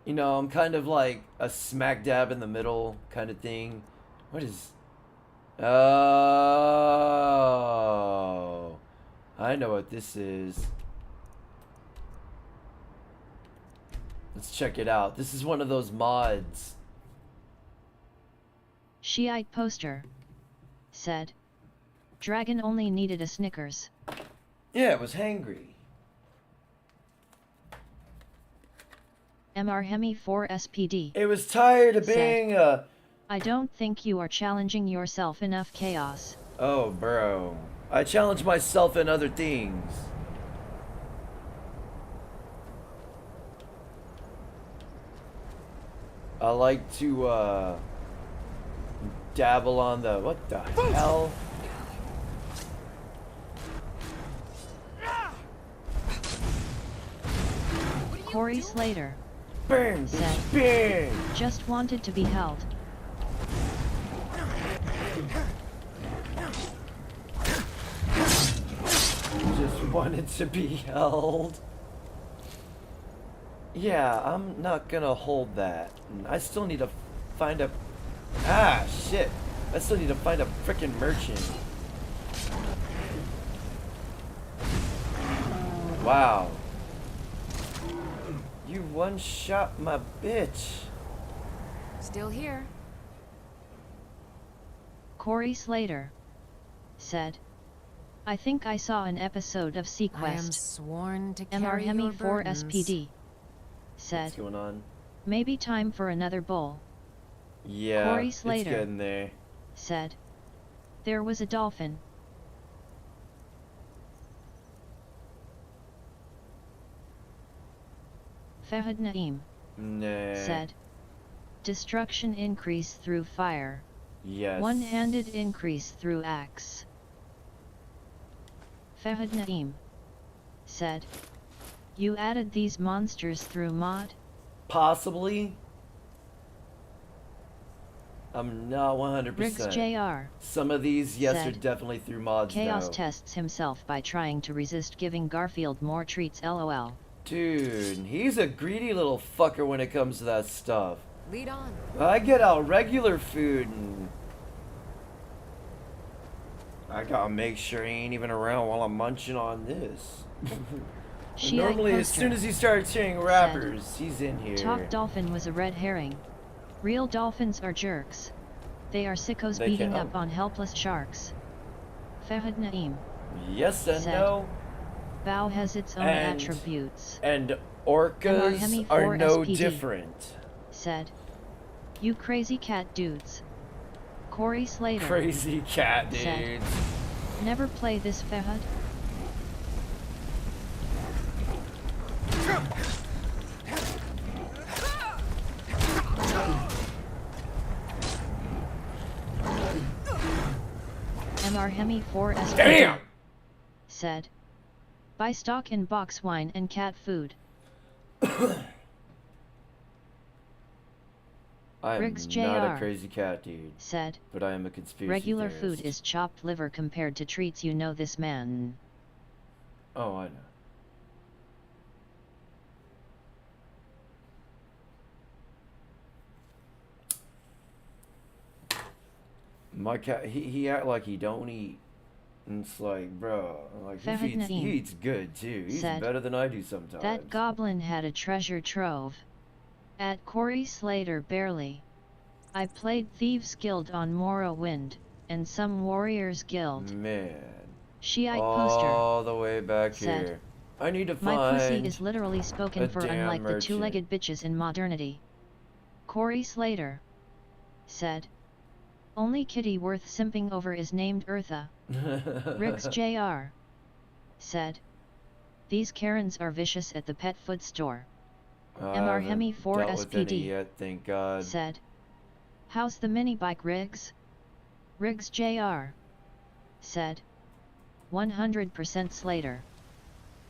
You know, I'm kind of like a smack dab in the middle kind of thing. What is... Oh... I know what this is. Let's check it out. This is one of those mods. Shiite poster said, dragon only needed a Snickers. Yeah, it was hangry. Mr. Hemi 4 SPD. It was tired of being a... I don't think you are challenging yourself enough, Chaos. Oh, bro. I challenge myself in other things. I like to, dabble on the... What the hell? Corey Slater Bang! said, Bang! just wanted to be held. Just wanted to be held. Yeah, I'm not gonna hold that. I still need to find a... Ah, shit. I still need to find a frickin' merchant. Wow. You one-shot my bitch. Still here. Corey Slater said, I think I saw an episode of I am Sequest. sworn to Mr. carry your Hemi 4 burdens. SPD. Said, What's going on? maybe time for another bowl. Yeah, Corey it's Slater. getting there. Said, there was a dolphin. Fahad Naeem. Nah. Said, destruction increase through fire. Yes. One-handed increase through axe. Fahad Naeem. Said, you added these monsters through mod? Possibly. I'm not 100%. Riggs Jr. Some of these, yes, are said, definitely through mods. Chaos no. tests himself by trying to resist giving Garfield more treats lol. Dude, he's a greedy little fucker when it comes to that stuff. Lead on. I get out regular food and I gotta make sure he ain't even around while I'm munching on this. Normally, as soon as he starts hearing rappers, he's in here. Top dolphin was a red herring. Real dolphins are jerks. They are sickos beating up on helpless sharks. Fahad Naeem. Yes and said, no. Bow has its own attributes. And orcas are no different. Said, you crazy cat dudes. Corey Slater. Crazy cat dudes. Said, never play this, Fahad. Mr. Hemi 4 SPD. Damn! Said, buy stock in box wine and cat food. I'm Riggs not a Jr. crazy cat dude. Said, but I am a conspiracy regular theorist. food is chopped liver compared to treats, you know this man. Oh, I know. My cat, he act like he don't eat. And it's like, bro, like he eats good too. He's said, better than I do sometimes. That goblin had a treasure trove. At Corey Slater barely. I played Thieves Guild on Morrowind, and some Warriors Guild. Man. Shiite poster. All the way back said, here. I need to find my pussy is literally spoken a for, damn unlike the merchant. two-legged bitches in modernity. Corey Slater. Said, only kitty worth simping over is named Eartha. Riggs Jr. Said, these Karens are vicious at the pet food store. Mr. Hemi 4 SPD. Yet, thank God. Said, how's the mini bike, Riggs? Riggs Jr. Said, 100% Slater.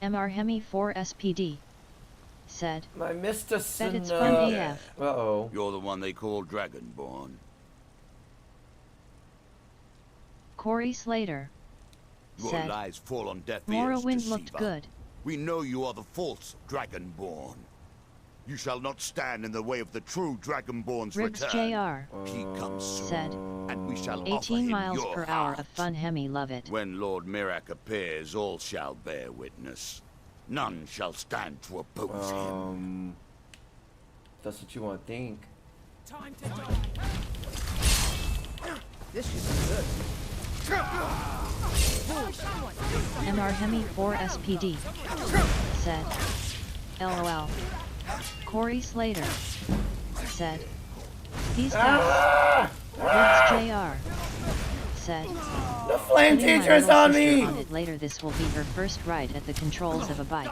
Mr. Hemi 4 SPD. Said, My Mr. bet it's fun AF. Uh-oh. You're the one they call Dragonborn. Corey Slater. Your Said, lies fall on deaf ears, Morrowind looked deceiver. good. We know you are the false Dragonborn. You shall not stand in the way of the true Dragonborn's Riggs return. Jr. He comes soon, Said, and we shall offer 18 him miles your per hour heart. of fun, Hemi, love it. When Lord Mirak appears, all shall bear witness. None shall stand to oppose him. That's what you want to think. Time to die. This should be good. Mr. Hemi 4 SPD. Said, LOL. Corey Slater. Said, these guys. Riggs Jr. Said, The flame putting my teacher's little on sister me! on it later, this will be her first ride at the controls of a bike.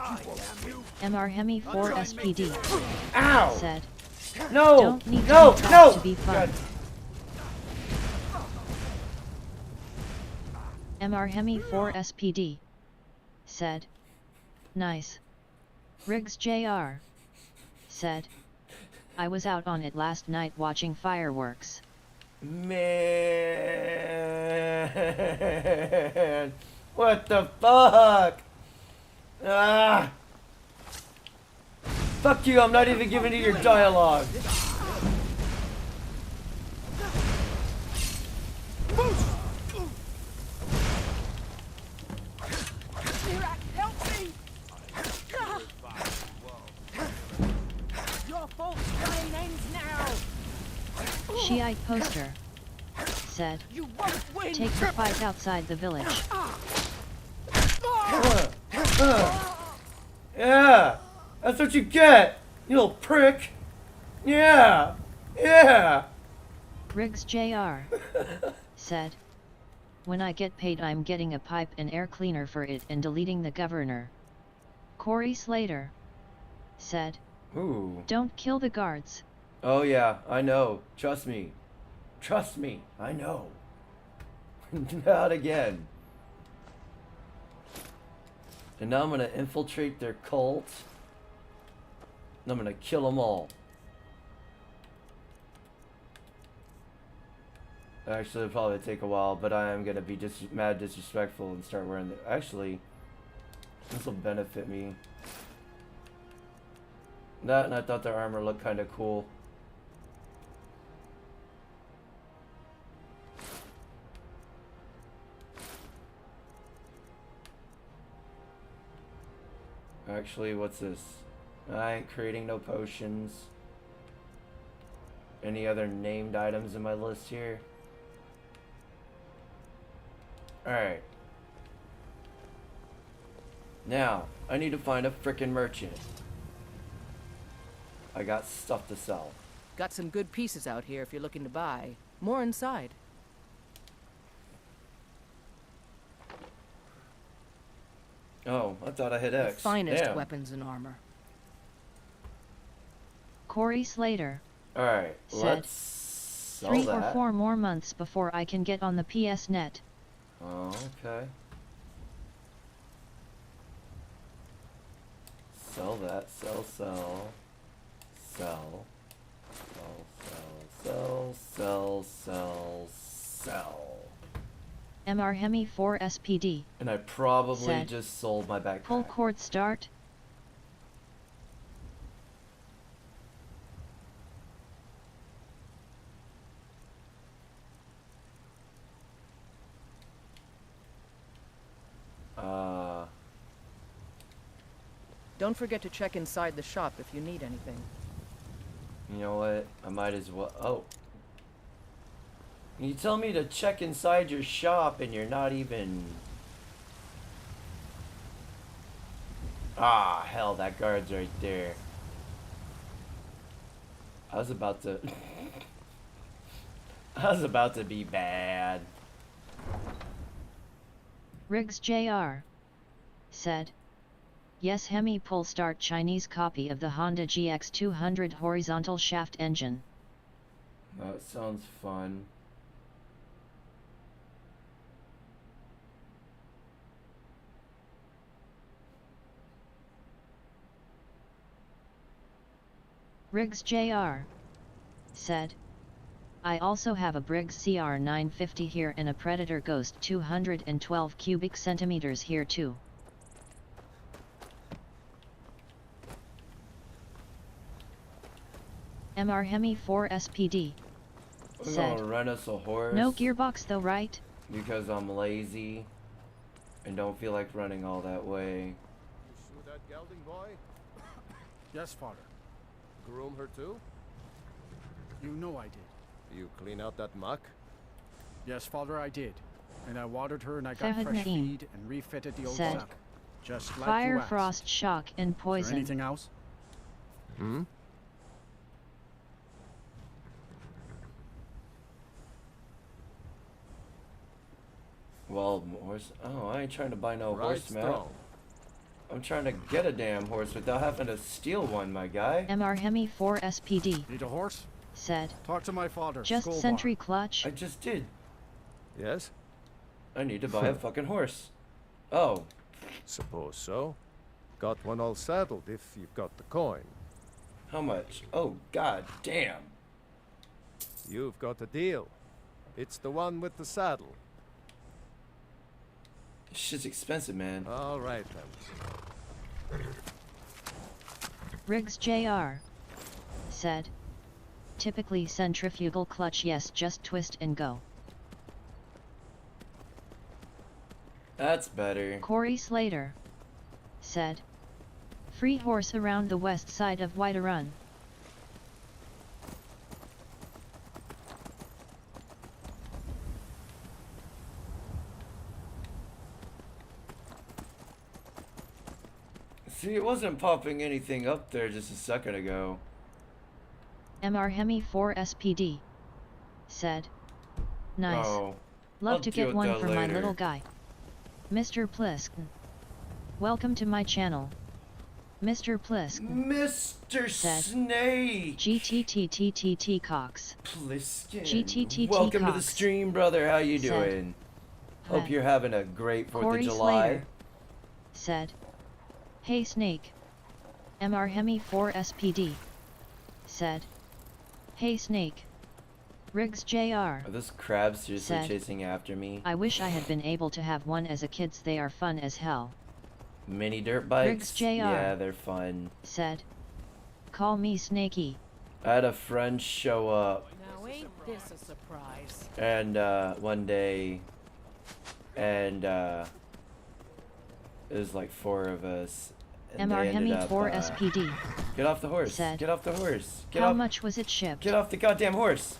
Mr. Hemi 4 SPD. Ow! Said, No! don't need No! to be No! taught to be fun. God. Mr. Hemi 4 SPD. Said, nice. Riggs Jr. Said, I was out on it last night watching fireworks. Man, what the fuck? Ah! Fuck you, I'm not even giving you your dialogue. Help me! Your fault reign ends now! Shiite poster. Said, You won't win! take the fight outside the village. Yeah, that's what you get, you little prick. Yeah, yeah. Riggs Jr. said. When I get paid I'm getting a pipe and air cleaner for it and deleting the governor. Corey Slater said. Ooh. Don't kill the guards. Oh yeah, I know. Trust me. Trust me. I know. Not again. And now I'm gonna infiltrate their cult. And I'm gonna kill them all. Actually, it'll probably take a while, but I am gonna be mad disrespectful and start wearing the. Actually, this will benefit me. That, and I thought their armor looked kind of cool. Actually, what's this? I ain't creating no potions. Any other named items in my list here? Alright. Now, I need to find a frickin' merchant. I got stuff to sell. Got some good pieces out here if you're looking to buy. More inside. Oh, I thought I hit X. The finest Damn. weapons and armor. Corey Slater Alright, said, let's sell 3 that. or 4 more months before I can get on the PS net. Oh, okay. Sell that. Sell. Sell. Sell. Sell. MR Hemi 4 SPD. And I probably said, just sold my backpack. Pull cord start. Don't forget to check inside the shop if you need anything. You know what? I might as well. Oh. You tell me to check inside your shop and you're not even. Ah, hell, that guard's right there. I was about to. I was about to be bad. Riggs Jr. said. Yes, Hemi pull start Chinese copy of the Honda GX200 horizontal shaft engine. That sounds fun. Riggs Jr. said. I also have a Briggs CR950 here and a Predator Ghost 212 cubic centimeters here too. MR Hemi 4 SPD We're said, gonna rent us a horse. no gearbox though, right? Because I'm lazy and don't feel like running all that way. You shoot that gelding boy? Yes, Father. Groom her too? You know I did. You clean out that muck? Yes, Father, I did. And I watered her and I got Fahad fresh Naeem feed and refitted the old said, saddle. Just like Fire, you asked. frost, shock, and Is there poison. anything else? Hmm? Well, horse. Oh, I ain't trying to buy no Right horse, man. strong. I'm trying to get a damn horse without having to steal one, my guy. MR Hemi 4 SPD Need a horse? said, Talk to my father. just Skull sentry Bar. clutch. I just did. Yes? I need to buy a fucking horse. Oh, Suppose so. Got one all saddled if you've got the coin. how much? Oh, god damn. You've got a deal. It's the one with the saddle. This shit's expensive, man. All right then. Riggs Jr. said, typically centrifugal clutch, yes, just twist and go. That's better. Corey Slater said, free horse around the west side of Whiterun. See, it wasn't popping anything up there just a second ago. Mr. Hemi 4 SPD said. Nice. Oh, Love I'll to deal get with one that for my later. little guy. Mr. Plisk. Welcome to my channel. Mr. Plisk Mr. said. Snake. GTTTTT Cox. Pliskin. GTTT Welcome to the Cox stream, brother. How you said. doing? Hope Hi. you're having a great 4th Corey of July. Slater said. Hey Snake. Mr. Hemi 4 SPD said. Hey Snake. Riggs Jr. Are those crabs seriously said. chasing after me? I wish I had been able to have one as a kid's. They are fun as hell. Mini dirt bikes? Riggs Jr. Yeah, they're fun. said. Call me Snakey. I had a friend show up Now ain't this a surprise? and one day, and it was like 4 of us. And Mr. they ended Hemi up, 4 SPD get off the horse. said. Get off the horse. Get How off. much was it shipped? Get off the goddamn horse.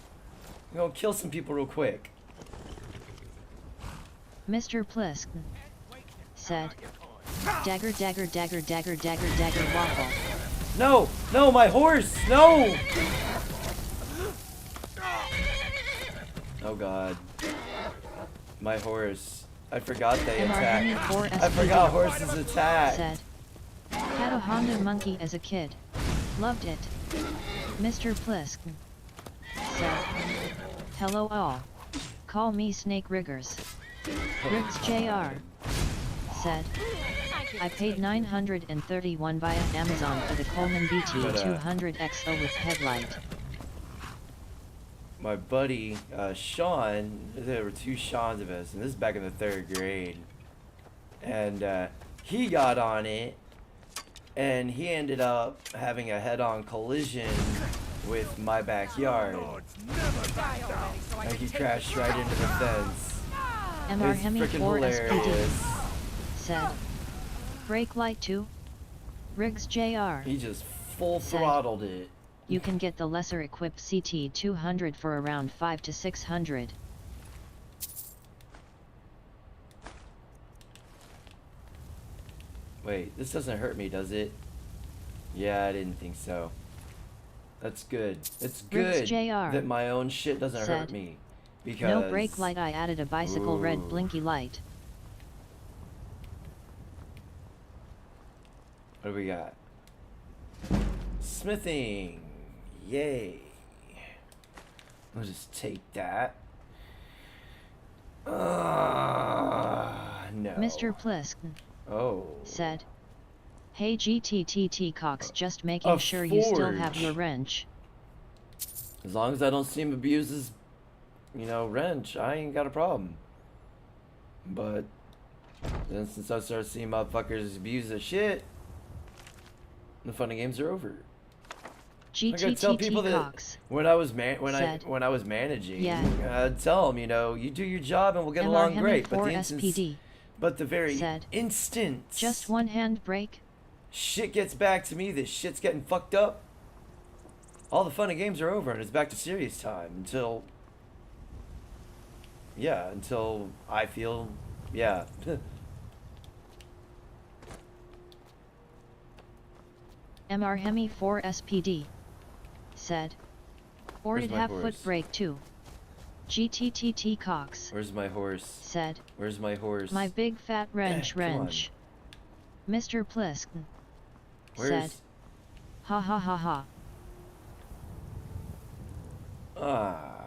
I'm gonna kill some people real quick. Mr. Plisk said. Dagger dagger dagger dagger dagger dagger waffle. No, no, my horse, no. Oh God, my horse. I forgot they Mr. Hemi attack. 4 I SPD forgot horses attack. said. Had a Honda monkey as a kid. Loved it. Mr. Plisk said. Hello all. Call me Snake Riggers. Riggs Jr. said. I paid $931 via Amazon for the Coleman BT 200XO with headlight. My buddy Sean, there were 2 Seans of us, and this is back in the 3rd grade, and he got on it, and he ended up having a head-on collision with my backyard, and he crashed right into the fence. Mr. It's Hemi freaking 4 SPD hilarious. said. Brake light 2. Riggs Jr. He just full said. throttled it. You can get the lesser equipped CT 200 for around 5 to 600. Wait, this doesn't hurt me, does it? Yeah, I didn't think so. That's good. It's Riggs good Jr. that my own shit doesn't hurt said. me. Because No brake light. I added a bicycle red Ooh. blinky light. What do we got? Smithing. Yay. I'll just take that. No. Mr. Plisk Oh. said. Hey GTTT Cox, just making A sure you still have forge. your wrench. As long as I don't see him abuse his, wrench, I ain't got a problem. But then since I start seeing motherfuckers abuse the shit, the fun and games are over. I gotta tell people GTTT that Cox when I was said. when I was managing, Yeah. I'd tell them, you do your job and we'll get Mr. along Hemi great. But 4 the instance, SPD but the very said. instant Just one hand brake. shit gets back to me, this shit's getting fucked up, all the fun and games are over and it's back to serious time until I feel, Mr. Hemi 4 SPD said. Or Where's it my have horse? foot brake too. GTTT Cox Where's my horse? said. Where's my horse? My big fat wrench Come on. wrench. Mr. Plisk Where's... said. Ha ha ha ha. Ah,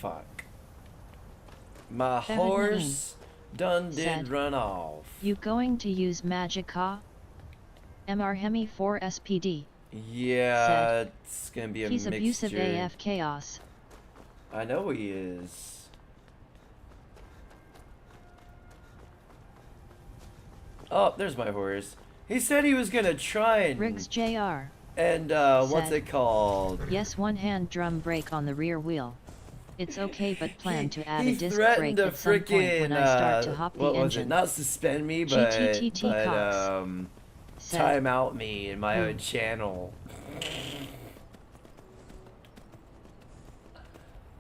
fuck. My Feminine horse done did said. run off. You going to use magic ha? Mr. Hemi 4 SPD Yeah, said. it's gonna be a He's mixture. abusive AF chaos. I know he is. Oh, there's my horse. He said he was gonna try and Riggs Jr. and what's said. it called? Yes, one hand drum brake on the rear wheel. It's okay, but plan to add he a disc threatened brake to at some point when frickin', I start to hop the what was it? engine. Not suspend me, but GTTT Cox said. time out me in my own channel.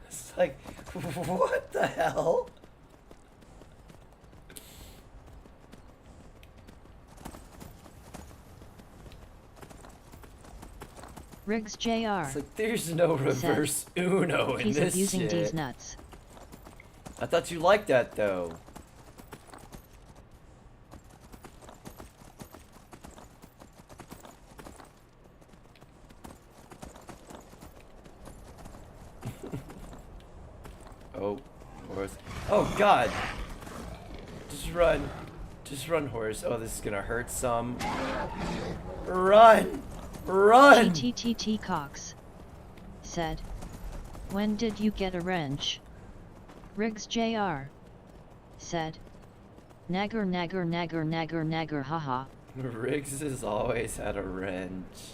It's like, what the hell? Riggs Jr. It's like there's no reverse Uno in He's this abusing shit. these nuts. I thought you liked that though. Oh, horse. Oh God. Just run. Just run, horse. Oh, this is gonna hurt some. Run! Run! GTTT Cox said, when did you get a wrench? Riggs Jr. said, nagger nagger nagger nagger nagger haha. Riggs has always had a wrench.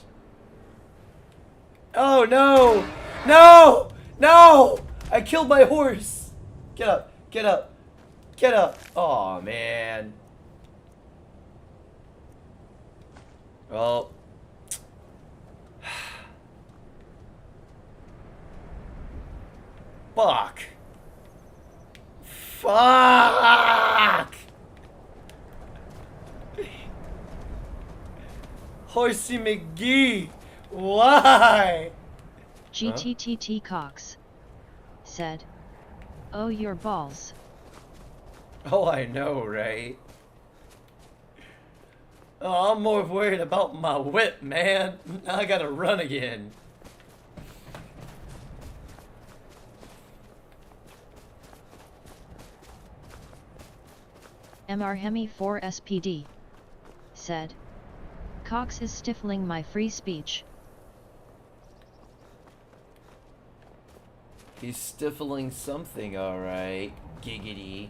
Oh no! No! No! I killed my horse! Get up, get up, get up. Oh man. Well. Fuck. Fuck! Horsey McGee! Why? GTTT Cox said, oh your balls. Oh, I know, right? Oh, I'm more worried about my whip, man. Now I gotta run again. MR Hemi 4 SPD said, Cox is stifling my free speech. He's stifling something, alright. Giggity.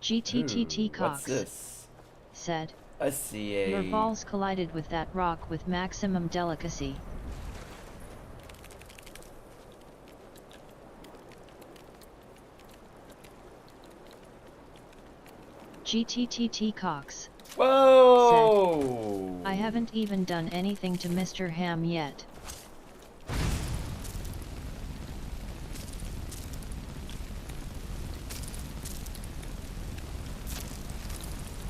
GTTT Cox What's this? said, I see a... your balls collided with that rock with maximum delicacy. GTTT Cox. Whoa! Said, I haven't even done anything to Mr. Ham yet.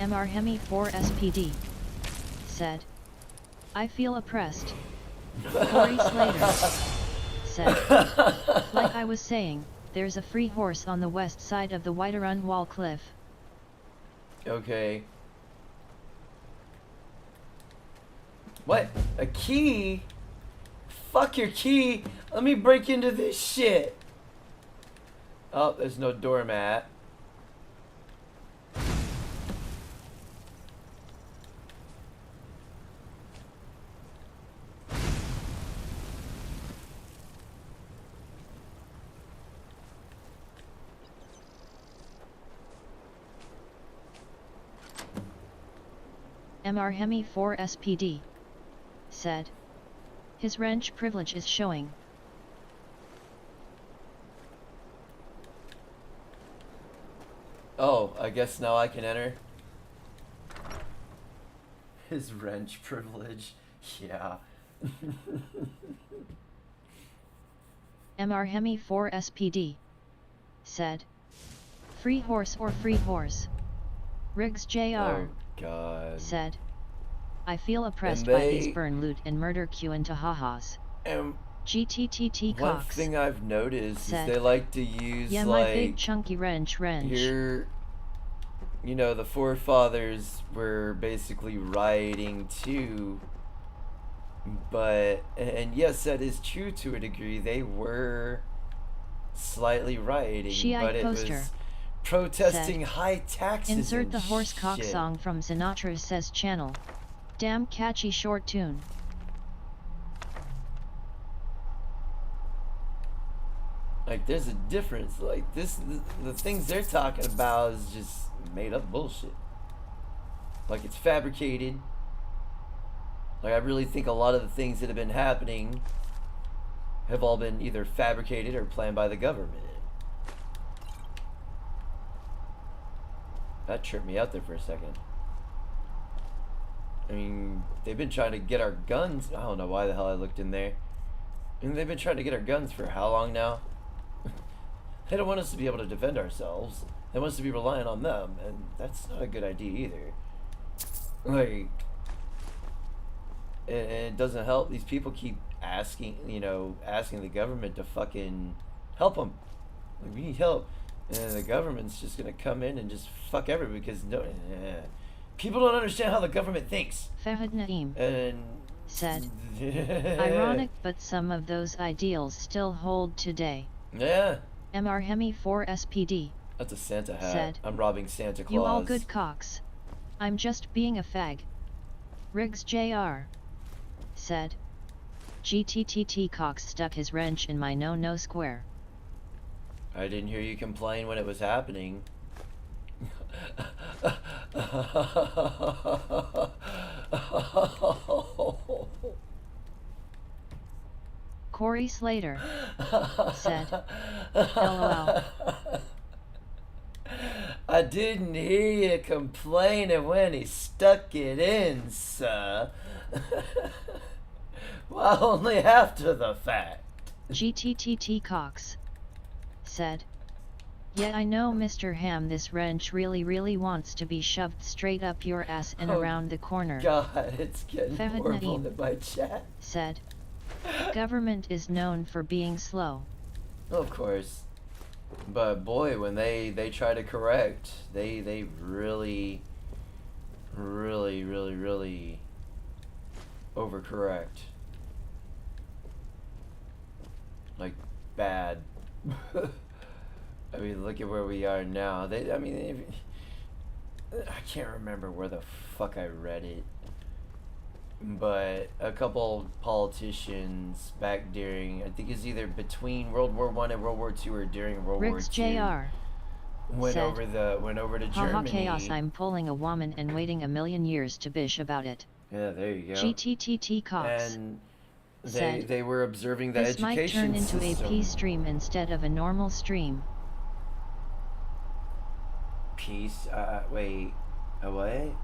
MR Hemi 4 SPD said, I feel oppressed. Corey Slater said, like I was saying, there's a free horse on the west side of the Whiterun Wall Cliff. Okay. What? A key? Fuck your key! Let me break into this shit! Oh, there's no doormat. MR Hemi 4 SPD said, his wrench privilege is showing. Oh, I guess now I can enter. His wrench privilege. Yeah. MR Hemi 4 SPD said, free horse or free horse. Riggs Jr. Oh God. said, I feel oppressed by these burn, loot, and murder Q into ha-has. GTTT Cox. One thing I've noticed said, is they like to use yeah, like my big chunky wrench. Here, you know, the forefathers were basically rioting too. But and yes, that is true to a degree. They were slightly rioting, Shiite but it poster was protesting said, high taxes. insert the and horse cock shit. song from Sinatra Says channel. Damn catchy short tune. Like, there's a difference. Like, the things they're talking about is just made up bullshit. Like, it's fabricated. Like, I really think a lot of the things that have been happening have all been either fabricated or planned by the government. That tripped me out there for a second. I mean, they've been trying to get our guns. I don't know why the hell I looked in there. I mean, they've been trying to get our guns for how long now? They don't want us to be able to defend ourselves. They want us to be relying on them, and that's not a good idea either. Like, and it doesn't help. These people keep asking, asking the government to fucking help them. Like, we need help, and the government's just gonna come in and just fuck everybody because people don't understand how the government thinks. Fahad Naeem And said, ironic, but some of those ideals still hold today. Yeah. Mr. Hemi 4 SPD. That's a Santa hat. Said, I'm robbing Santa Claus. You all good cocks. I'm just being a fag. Riggs Jr. said, GTTT Cox stuck his wrench in my no square. I didn't hear you complain when it was happening. Corey Slater said, LOL. I didn't hear you complaining when he stuck it in, sir. Well, only after the fact. GTTT Cox said, yeah, I know, Mr. Ham, this wrench really wants to be shoved straight up your ass and around the corner. God, it's getting Fahad horrible Naeem in my chat. said, government is known for being slow. Of course. But boy, when they try to correct, they really overcorrect. Like, bad. I mean, look at where we are now. I can't remember where the fuck I read it. But a couple politicians back during, I think it's either between World War I and World War II or during World Riggs War II. Jr. Went said, over to Germany. Haha chaos, I'm pulling a woman and waiting a million years to bish about it. Yeah, there you go. GTTT Cox And said, they were observing the this might education turn into system. a peace stream instead of a normal stream. Peace? Wait. What?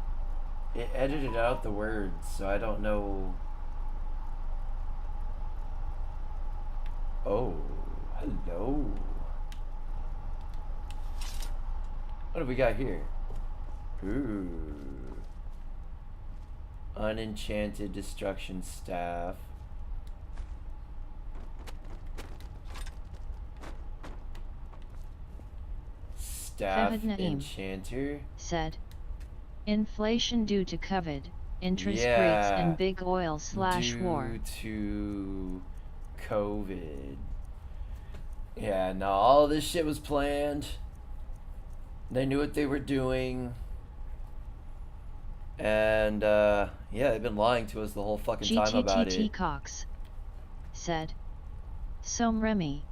It edited out the words, so I don't know. Oh, hello. What do we got here? Ooh. Unenchanted destruction staff. Staff Fahad Naeem enchanter said, inflation due to COVID, interest rates and big oil / war. Due to COVID. Yeah, no, all this shit was planned. They knew what they were doing. And, yeah, they've been lying to us the whole fucking time about GTTT it. Cox said, Som Remy.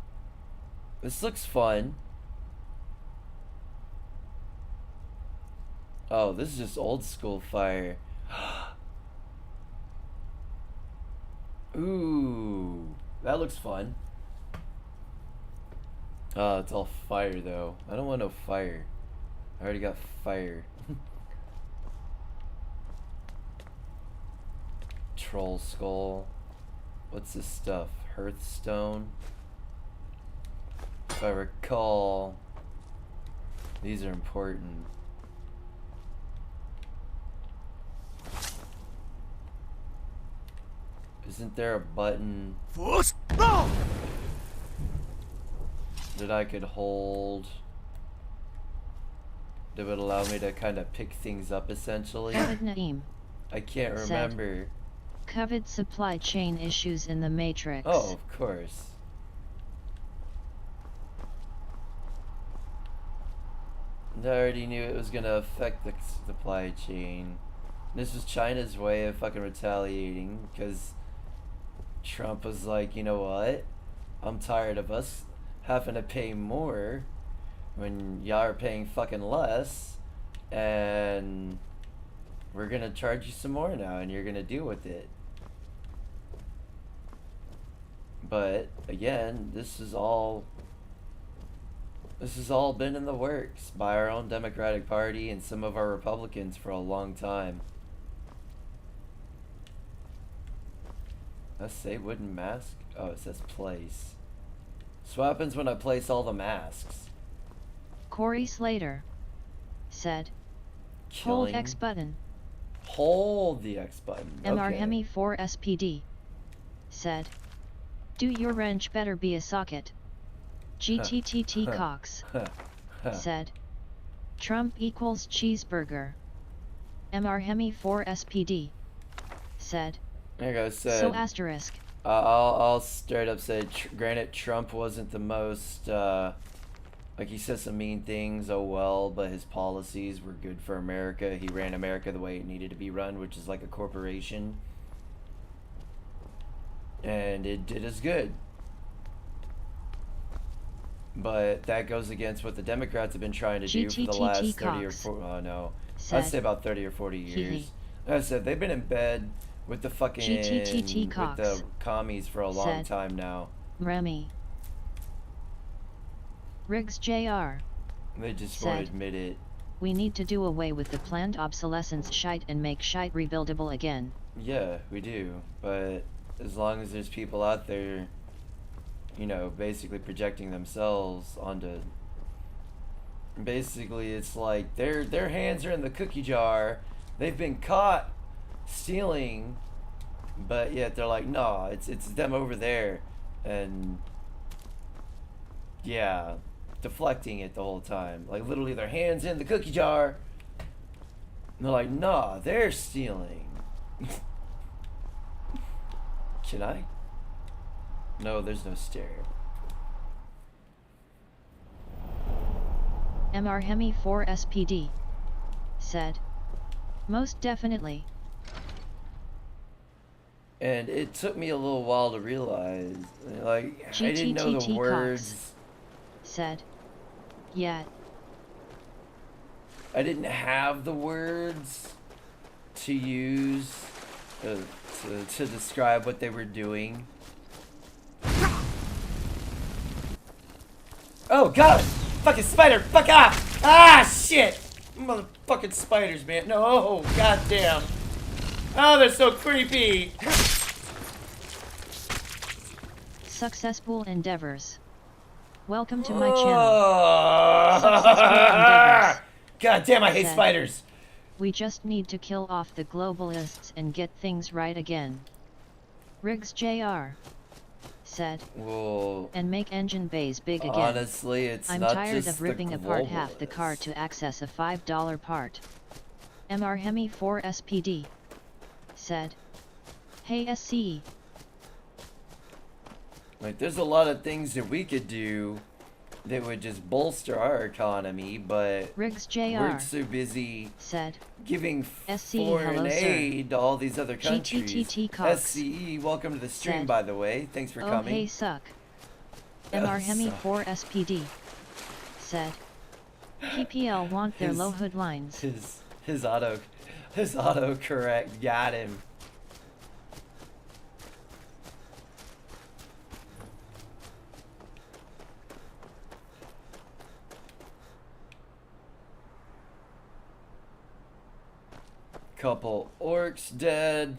This looks fun. Oh, this is just old school fire. Ooh, that looks fun. Oh, it's all fire though. I don't want no fire. I already got fire. Troll skull. What's this stuff? Hearthstone. If I recall, these are important. Isn't there a button that I could hold that would allow me to kind of pick things up essentially? Fahad Naeem I can't said, remember. COVID supply chain issues in the Matrix. Oh, of course. I already knew it was gonna affect the supply chain. This was China's way of fucking retaliating because Trump was like, you know what? I'm tired of us having to pay more when y'all are paying fucking less, and we're gonna charge you some more now, and you're gonna deal with it. But again, this has all been in the works by our own Democratic Party and some of our Republicans for a long time. Does that say wooden mask? Oh, it says place. So what happens when I place all the masks? Corey Slater said, Killing. hold X button. Hold the X button. MR Okay. Hemi 4 SPD. Said. Do your wrench better be a socket. GTTT Cox. Said. Trump equals cheeseburger. MR Hemi 4 SPD. Said. There you go. Said. So asterisk. I'll straight up say, granted, Trump wasn't the most, like, he said some mean things, oh well, but his policies were good for America. He ran America the way it needed to be run, which is like a corporation. And it did us good. But that goes against what the Democrats have been trying to do for the last 30 or 40, oh no, I'd say about 30 or 40 years. Like I said, they've been in bed with the fucking, with the commies for a long time now. Remy. Riggs Jr. They just won't admit it. We need to do away with the planned obsolescence shite and make shite rebuildable again. Yeah, we do. But as long as there's people out there, you know, basically projecting themselves onto... Basically, it's like their hands are in the cookie jar. They've been caught stealing, but yet they're like, no, it's them over there, and yeah, deflecting it the whole time. Like literally, their hands in the cookie jar. And they're like, nah, they're stealing. Can I? No, there's no stair. MR Hemi 4 SPD. Said. Most definitely. And it took me a little while to realize, like, I didn't know the words. Said. Yet. I didn't have the words to use to describe what they were doing. Oh god! Fucking spider! Fuck off! Ah shit! Motherfucking spiders, man. No, goddamn. Oh, they're so creepy. Successful endeavors. Welcome to my channel. Successful endeavors. God damn, I hate spiders. We just need to kill off the globalists and get things right again. Riggs Jr. Said. Well, and make engine bays big again. Honestly, it's I'm not tired just of ripping apart half the car to access a $5 part. MR Hemi 4 SPD. Said. Hey SCE. Like, there's a lot of things that we could do that would just bolster our economy, but Riggs Jr. we're so busy said giving SCE, foreign hello, aid to all these other countries. GTTT Cox. SCE, welcome to the stream, said, by the way. Thanks for coming. Hey suck. MR Hemi 4 SPD. Said. PPL want their low hood lines. His auto correct got him. Couple orcs dead,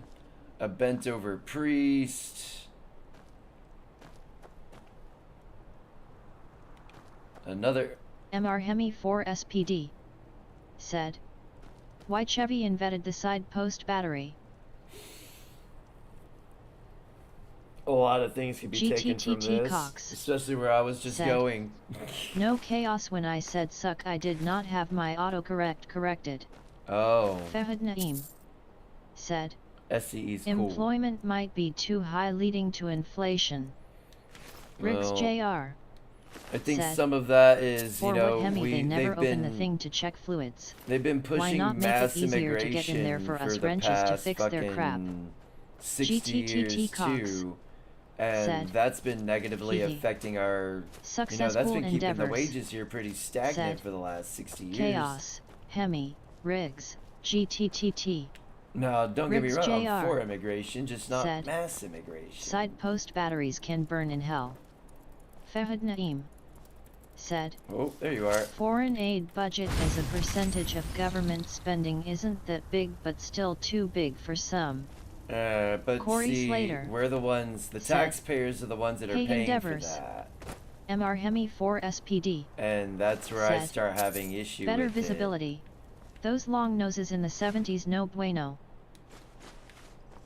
a bent over priest, another MR Hemi 4 SPD. Said. Why Chevy invented the side post battery. A lot of things can be taken from this, Cox. especially where I was just going. No chaos when I said suck. I did not have my autocorrect corrected. Oh. Fahad Naeem. Said. SCE's cool. Employment might be too high leading to inflation. Riggs Jr. I think said, some of that is, you know, they never open the thing to check fluids. They've been pushing Why not make mass it easier immigration to get in there for us the wrenches past to fix their crap? 60 years too, and said, that's been negatively affecting our, you know, that's been keeping the wages here pretty stagnant for the last 60 years. Chaos, Hemi, Riggs, GTTT. No, don't get me Riggs wrong, Jr. I'm for immigration, just not said, mass immigration. Side post batteries can burn in hell. Fahad Naeem. Said. Oh, there you are. Foreign aid budget as a percentage of government spending isn't that big, but still too big for some. But Corey see, Slater we're the ones, the taxpayers are the ones that are paying endeavors. for that. MR Hemi 4 SPD. And that's where I start having issue better with visibility. Those long noses in the 70s no bueno.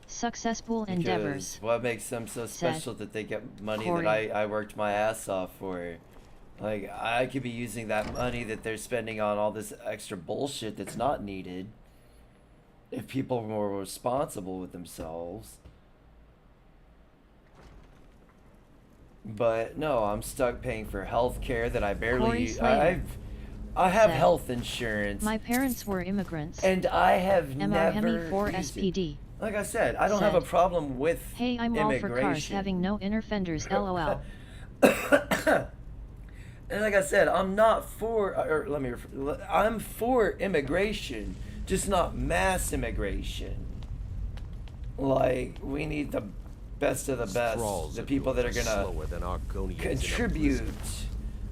Successful endeavors. Because what makes them so special that they get money Corey. that I worked my ass off for? Like, I could be using that money that they're spending on all this extra bullshit that's not needed if people were more responsible with themselves. But no, I'm stuck paying for health care that I barely... I have health insurance. My parents were immigrants. And I have MR never Hemi 4 used it. SPD. Like I said, I don't have a problem with Hey, I'm all for cars immigration. having no inner fenders, lol. And like I said, I'm not for, I'm for immigration, just not mass immigration. Like, we need the best of the best, the people that are gonna contribute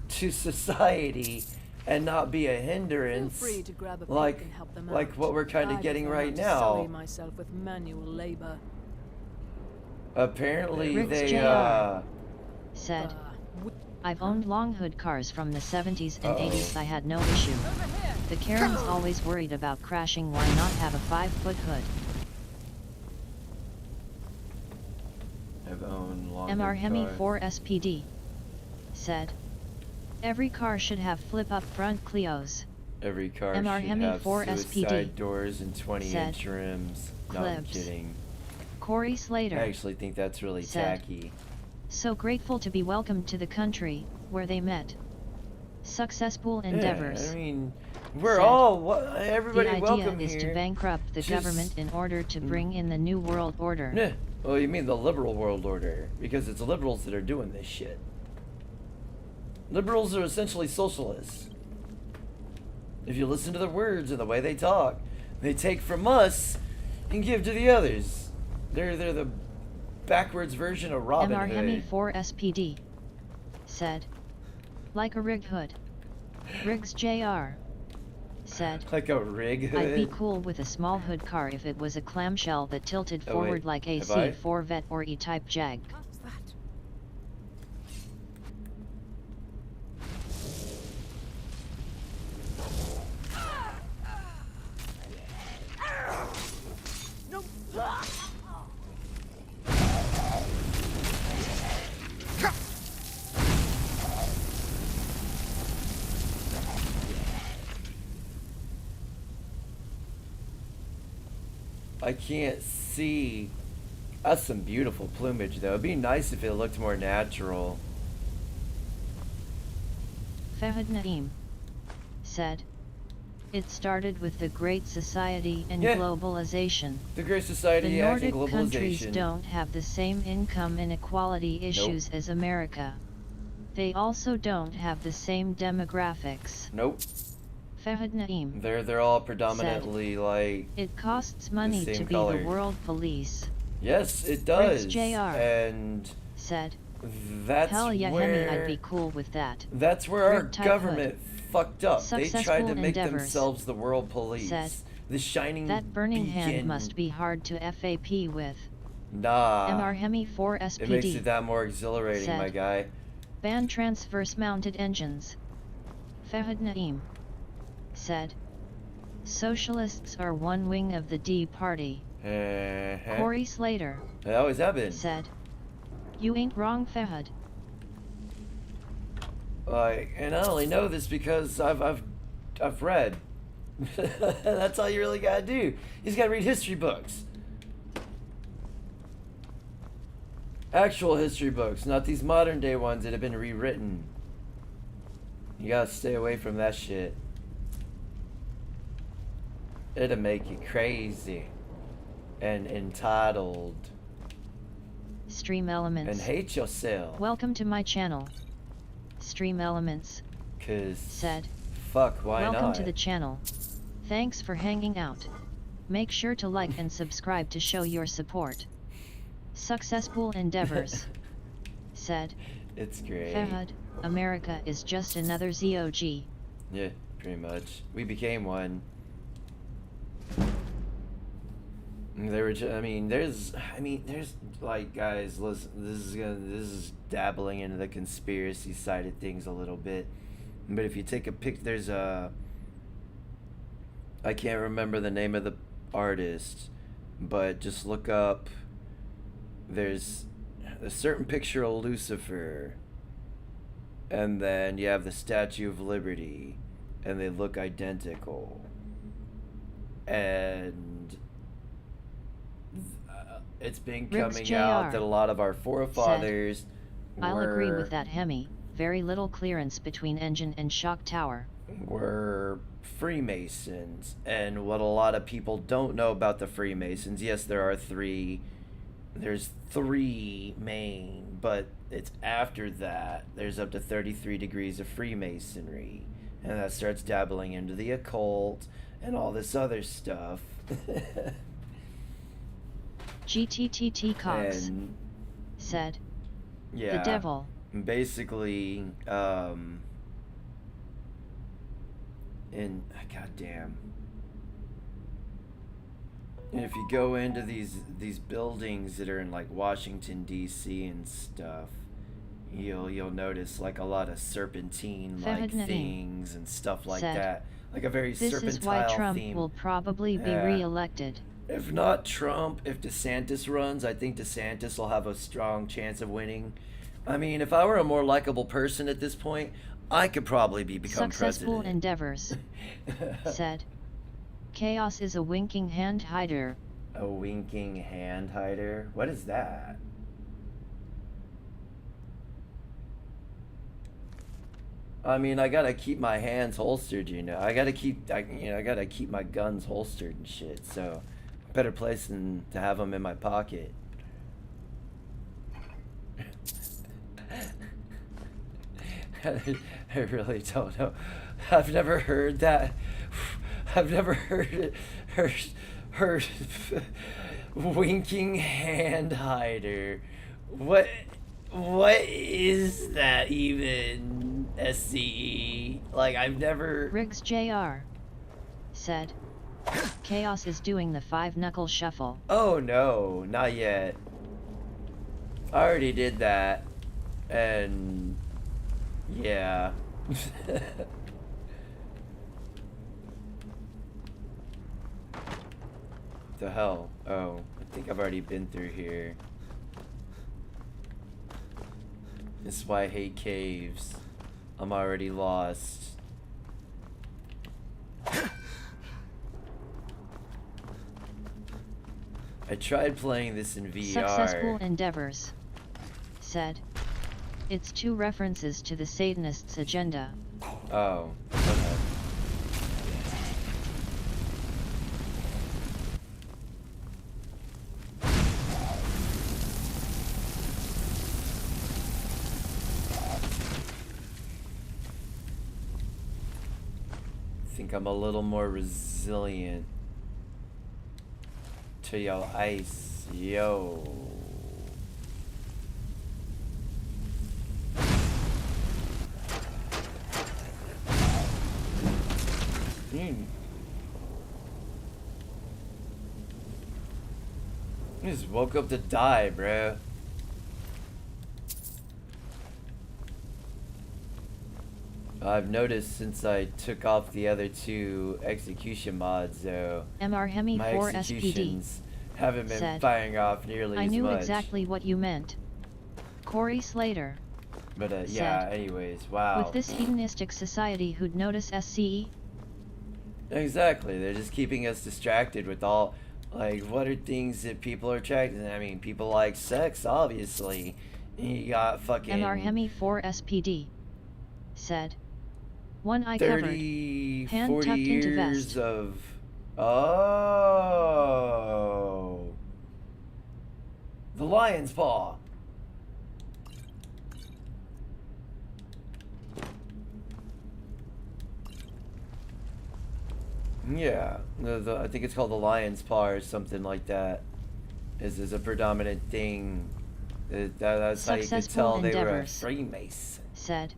to society and not be a hindrance, Feel free to grab a like pick and help them like out. what we're kind of I getting prefer right not to sully now. myself with manual labor. Apparently Rick's they JR. Said, I've owned long hood cars from the 70s and 80s. I had no issue. The Karens always worried about crashing. Why not have a 5-foot hood? I've owned long MR Hemi cars. 4 SPD. Said, every car should have flip-up front Clios. Every car MR should Hemi have 4 suicide SPD. doors and 20-inch rims. No, I'm Clips. kidding. Corey Slater. I actually think that's really said, tacky. So grateful to be welcomed to the country where they met. Successful endeavors. Yeah, I mean, we're said, all everybody the idea welcome is here. to bankrupt the government in order to bring in the new world order. Yeah. Well, you mean the liberal world order, because it's liberals that are doing this shit. Liberals are essentially socialists. If you listen to their words and the way they talk, they take from us and give to the others. They're the backwards version of Robin MR Hood. Hemi 4 SPD. Said, like a rigged hood. Riggs JR. Said, Like a rig hood. I'd be cool with a small hood car if it was a clamshell that tilted Oh, forward wait, like a have I? C4 Vet or E-Type Jag. What's that? I can't see. That's some beautiful plumage, though. It'd be nice if it looked more natural. Fahad Naeem. Said, it started with the Great Society and Yeah. globalization. The Great Society The and Nordic countries globalization. don't have the same income inequality issues as America. They also don't have the same demographics. Nope. Fahad Naeem. They're all predominantly like. It costs money same to be color. the world police. Yes, it does. Riggs JR. And Said, that's hell yeah, where Hemi, I'd be cool with that. that's where our Rigged type government fucked up. They tried Successful to make endeavors. themselves the world police. Said, the shining that burning hand beacon. must be hard to FAP with. Nah. MR Hemi 4 SPD. It makes it that more exhilarating, Said, my guy. ban transverse mounted engines. Fahad Naeem. Said, socialists are one wing of the D party. Corey Slater. They always have been. Said, you ain't wrong, Fahad. Like, and I only know this because I've read. That's all you really gotta do. You just gotta read history books. Actual history books, not these modern day ones that have been rewritten. You gotta stay away from that shit. It'll make you crazy and entitled Stream Elements. and hate yourself. Welcome to my channel. Stream Elements. 'Cause Said, fuck, why welcome not? to the channel. Thanks for hanging out. Make sure to like and subscribe to show your support. Successful endeavors. Said, It's great. Fahad, America is just another ZOG. Yeah, pretty much. We became one. There's like, guys, listen, this is dabbling into the conspiracy side of things a little bit. But if you take a pic, there's a I can't remember the name of the artist, but just look up. There's a certain picture of Lucifer, and then you have the Statue of Liberty, and they look identical. And it's been Riggs coming Jr. out that a lot of our forefathers I'll agree with that, Hemi. Very little clearance between engine and shock tower. were Freemasons. And what a lot of people don't know about the Freemasons, yes, there's three main, but it's after that there's up to 33 degrees of Freemasonry, and that starts dabbling into the occult and all this other stuff. GTTT Cox And said, yeah, the devil. basically, and goddamn, and if you go into these buildings that are in like Washington D.C. and stuff, you'll notice like a lot of serpentine like things and stuff like that, like a very this serpentine is why Trump theme. will probably be re-elected. If not Trump, if DeSantis runs, I think DeSantis will have a strong chance of winning. I mean, if I were a more likable person at this point, I could probably become Successful president. endeavors, said. Chaos is a winking hand hider. A winking hand hider? What is that? I mean, I gotta keep my hands holstered, you know. I gotta keep my guns holstered and shit. So, better place than to have them in my pocket. I really don't know. I've never heard that. I've never heard winking hand hider. What is that even? SCE? Like, I've never. Riggs Jr. said, Chaos is doing the 5-knuckle shuffle. Oh no, not yet. I already did that, and yeah. The hell? Oh, I think I've already been through here. This is why I hate caves. I'm already lost. I tried playing this in VR. Successful endeavors, said. It's 2 references to the Satanists' agenda. Oh, okay. I think I'm a little more resilient to your ice, yo. I just woke up to die, bro. I've noticed since I took off the other 2 execution mods, though, MR Hemi my 4 executions haven't been said, firing off nearly I as knew much. exactly what you meant. Corey Slater. But yeah, anyways, wow. With this hedonistic society who'd notice SCE? Exactly, they're just keeping us distracted with all, like, what are things that people are attracted to? I mean, people like sex, obviously. You got fucking... MR Hemi 4 SPD. Said. One eye 30, covered. Hand 40 tucked into years vest. of... Oh... The lion's paw. Yeah, I think it's called the lion's paw or something like that. Is a predominant thing. That's how you could tell they were a Freemason. Said.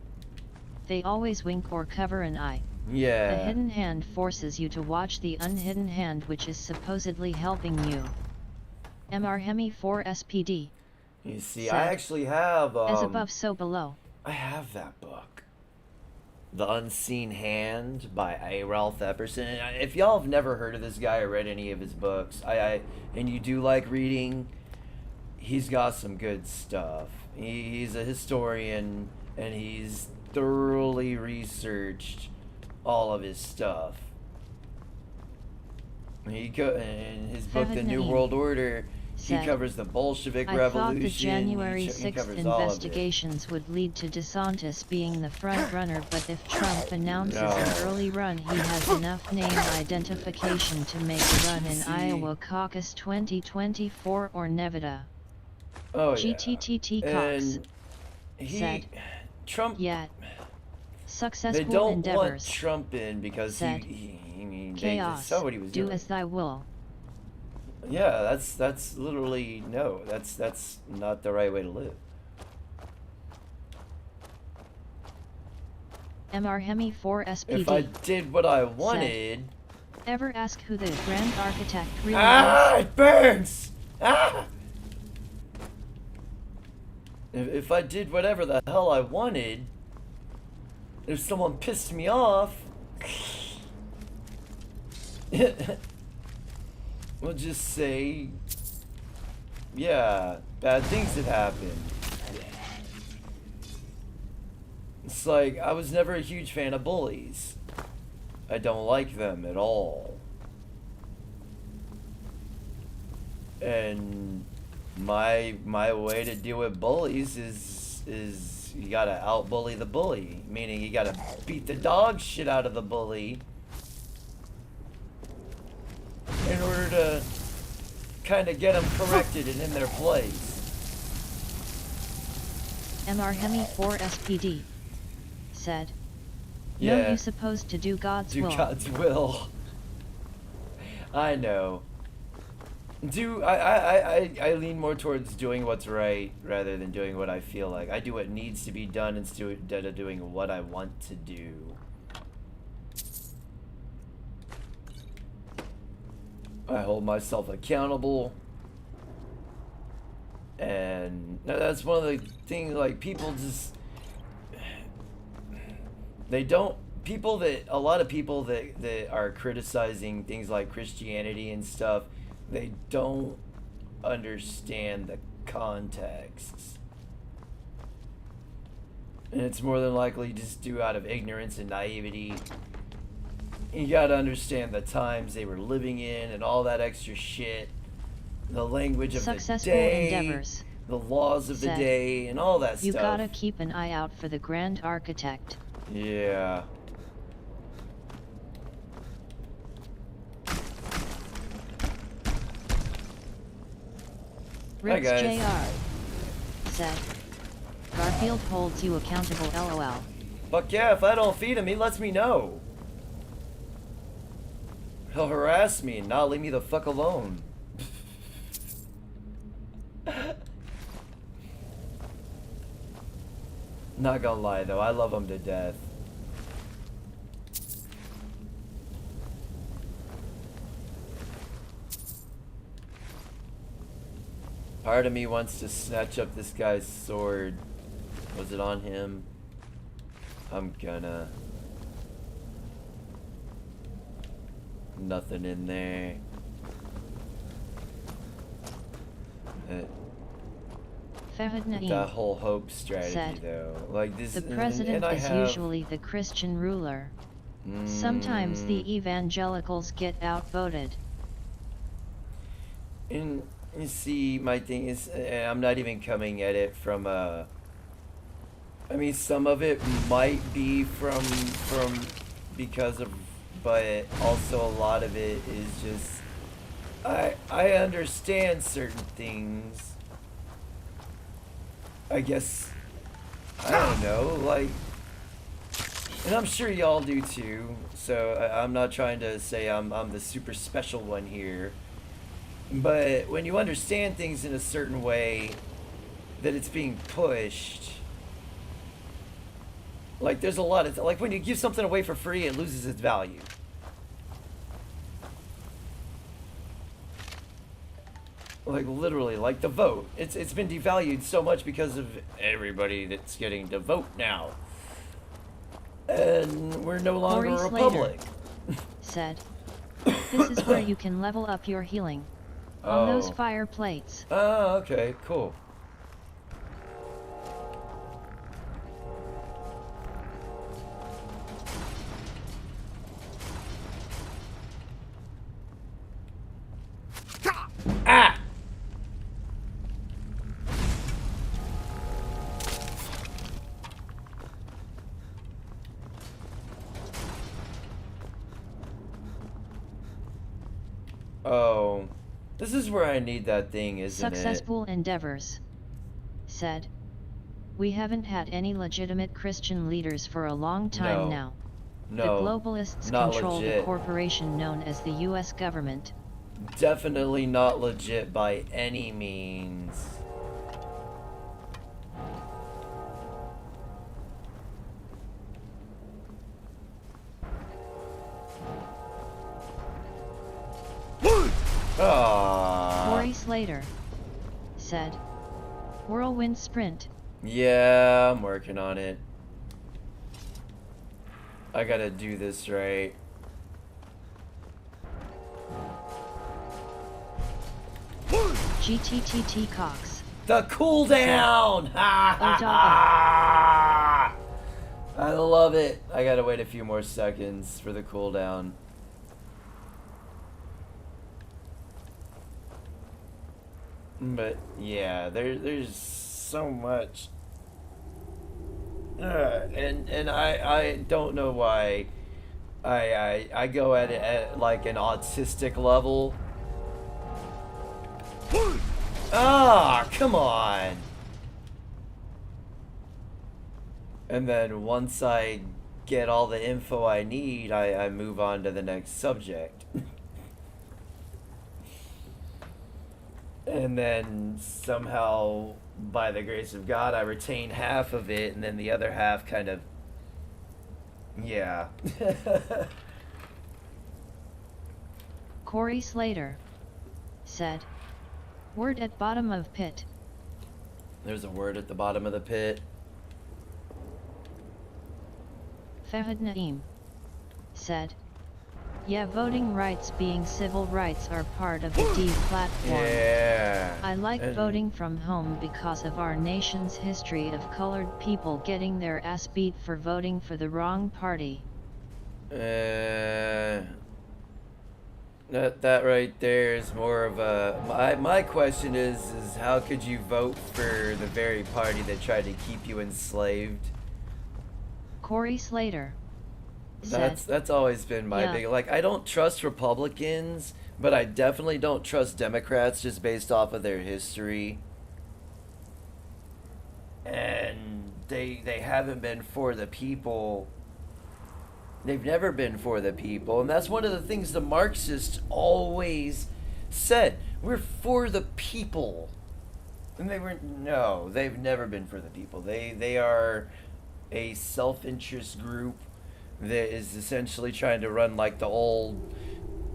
They always wink or cover an eye. Yeah. The hidden hand forces you to watch the unhidden hand, which is supposedly helping you. MR Hemi 4 SPD. You see, said, I actually have... as above, so below. I have that book. The Unseen Hand by A. Ralph Epperson. And if y'all have never heard of this guy or read any of his books, and you do like reading, he's got some good stuff. He's a historian, and he's thoroughly researched all of his stuff. In his book, The New World Order, he covers the Bolshevik Revolution. I thought the January he 6th covers all of it. investigations would lead to DeSantis being the front runner, but if Trump announces an early run, he has enough name identification to make a run in Iowa caucus 2024 or Nevada. Oh, GTTT Cox said, Trump, yet successful they don't endeavors want Trump in because said, they saw what he was doing. Do as thy will. Yeah, that's literally no. That's not the right way to live. Mr. Hemi 4 SPD. If I did what I wanted. Said, ever ask who the Grand Architect really is? is? It burns! If I did whatever the hell I wanted, if someone pissed me off, we'll just say, yeah, bad things had happened. It's like, I was never a huge fan of bullies. I don't like them at all. And my way to deal with bullies is you gotta out-bully the bully. Meaning you gotta beat the dog shit out of the bully in order to kind of get them corrected and in their place. Mr. Hemi 4 SPD said, no, you supposed to do God's will. Do God's will. I know. I lean more towards doing what's right rather than doing what I feel like. I do what needs to be done instead of doing what I want to do. I hold myself accountable. And that's one of the things, like, people just... They don't... A lot of people that are criticizing things like Christianity and stuff, they don't understand the context. And it's more than likely just due out of ignorance and naivety. You gotta understand the times they were living in and all that extra shit. The language of Successful the day, endeavors, the laws of the day, and all that you stuff. You gotta keep an eye out for the Grand Architect. Yeah. Ricks Jr. said, Garfield holds you accountable, LOL. Fuck yeah, if I don't feed him, he lets me know. He'll harass me and not leave me the fuck alone. Not gonna lie though, I love him to death. Part of me wants to snatch up this guy's sword. Was it on him? I'm gonna. Nothing in there. That whole hope strategy, said, though, like this. The president is usually the Christian ruler. Sometimes the evangelicals get outvoted. And you see, my thing is, I'm not even coming at it from a. I mean, some of it might be from because of, but also a lot of it is just. I understand certain things. I guess, I don't know, like, and I'm sure y'all do too, so I'm not trying to say I'm the super special one here, but when you understand things in a certain way that it's being pushed, like there's a lot of, like when you give something away for free, it loses its value. Like literally, like the vote. It's been devalued so much because of everybody that's getting to vote now. then we're no longer a Corey republic. Said, "This is where you can level up your healing. On those fire plates." Oh, okay, cool. Ah! Oh, this is where I need that thing, isn't Successful endeavors. Said, "We haven't had any legitimate Christian leaders for a long time now. No, The globalists not control legit. the corporation known as the US government." Definitely not legit by any means. Corey Slater. Said, "Whirlwind sprint." Yeah, I'm working on it. I gotta do this right. GTTT Cox. The cooldown! I love it. I gotta wait a few more seconds for the cooldown. But yeah, there's so much, and I don't know why I go at it at like an autistic level. Ah, come on. And then once I get all the info I need, I move on to the next subject. And then somehow, by the grace of God, I retain half of it, and then the other half kind of, yeah. Corey Slater. Said, "Word at bottom of pit." There's a word at the bottom of the pit. Fahad Naeem. Said, "Yeah, voting rights being civil rights are part of the D platform. Yeah. I like voting from home because of our nation's history of colored people getting their ass beat for voting for the wrong party." That right there is more of a... My question is how could you vote for the very party that tried to keep you enslaved? Corey Slater. Said, That's always been my big... Like, I don't trust Republicans, but I definitely don't trust Democrats just based off of their history. And they haven't been for the people. They've never been for the people. And that's one of the things the Marxists always said. We're for the people. And no, they've never been for the people. They are a self-interest group that is essentially trying to run like the old,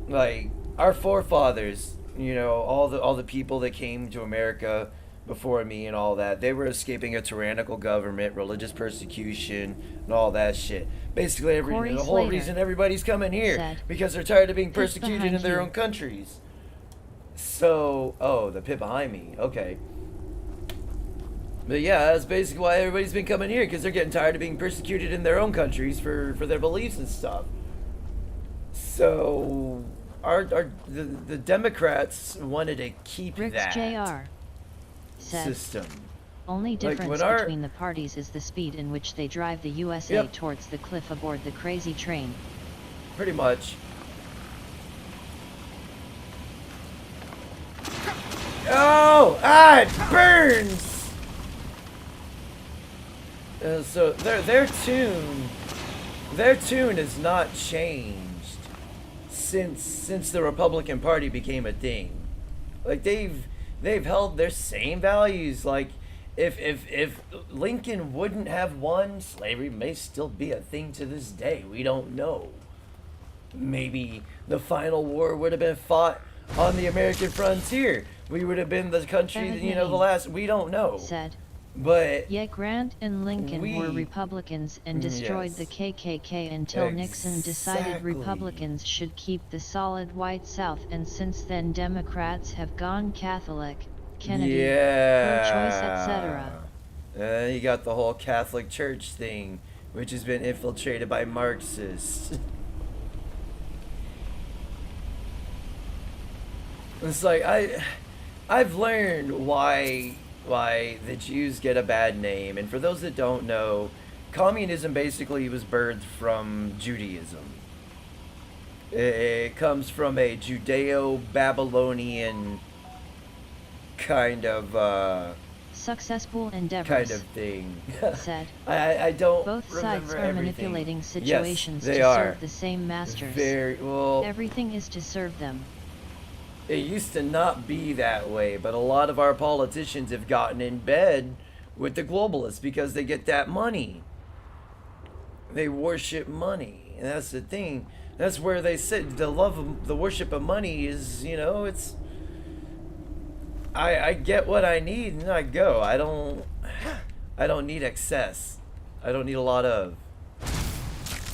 like our forefathers, you know, all the people that came to America before me and all that. They were escaping a tyrannical government, religious persecution, and all that shit. Basically, the whole reason everybody's coming here because they're tired of being persecuted in their own countries. So, the pit behind me. Okay. But yeah, that's basically why everybody's been coming here, because they're getting tired of being persecuted in their own countries for their beliefs and stuff. So, the Democrats wanted to keep that Jr. Said, system. "Only difference between the parties is the speed in which they drive the USA towards the cliff aboard the crazy train." Pretty much. Oh! It burns! So their tune has not changed since the Republican Party became a thing. Like they've held their same values. Like if Lincoln wouldn't have won, slavery may still be a thing to this day. We don't know. Maybe the final war would have been fought on the American frontier. We would have been the country, the last. We don't know. Said, But Yet Grant and Lincoln were we- Republicans and destroyed yes. the KKK until Nixon decided Exactly. Republicans should keep the solid white South, and since then Democrats have gone Catholic, Kennedy, pro-choice, etc. You got the whole Catholic Church thing, which has been infiltrated by Marxists. It's like I've learned why the Jews get a bad name, and for those that don't know, communism basically was birthed from Judaism. It comes from a Judeo-Babylonian kind of Successful endeavors, kind of thing. said. I don't Both sides remember are everything. manipulating situations Yes, they to are. serve the same masters. Very well. Everything is to serve them. It used to not be that way, but a lot of our politicians have gotten in bed with the globalists because they get that money. They worship money, and that's the thing. That's where they sit. The worship of money is, it's. I get what I need and I go. I don't need excess. I don't need a lot of.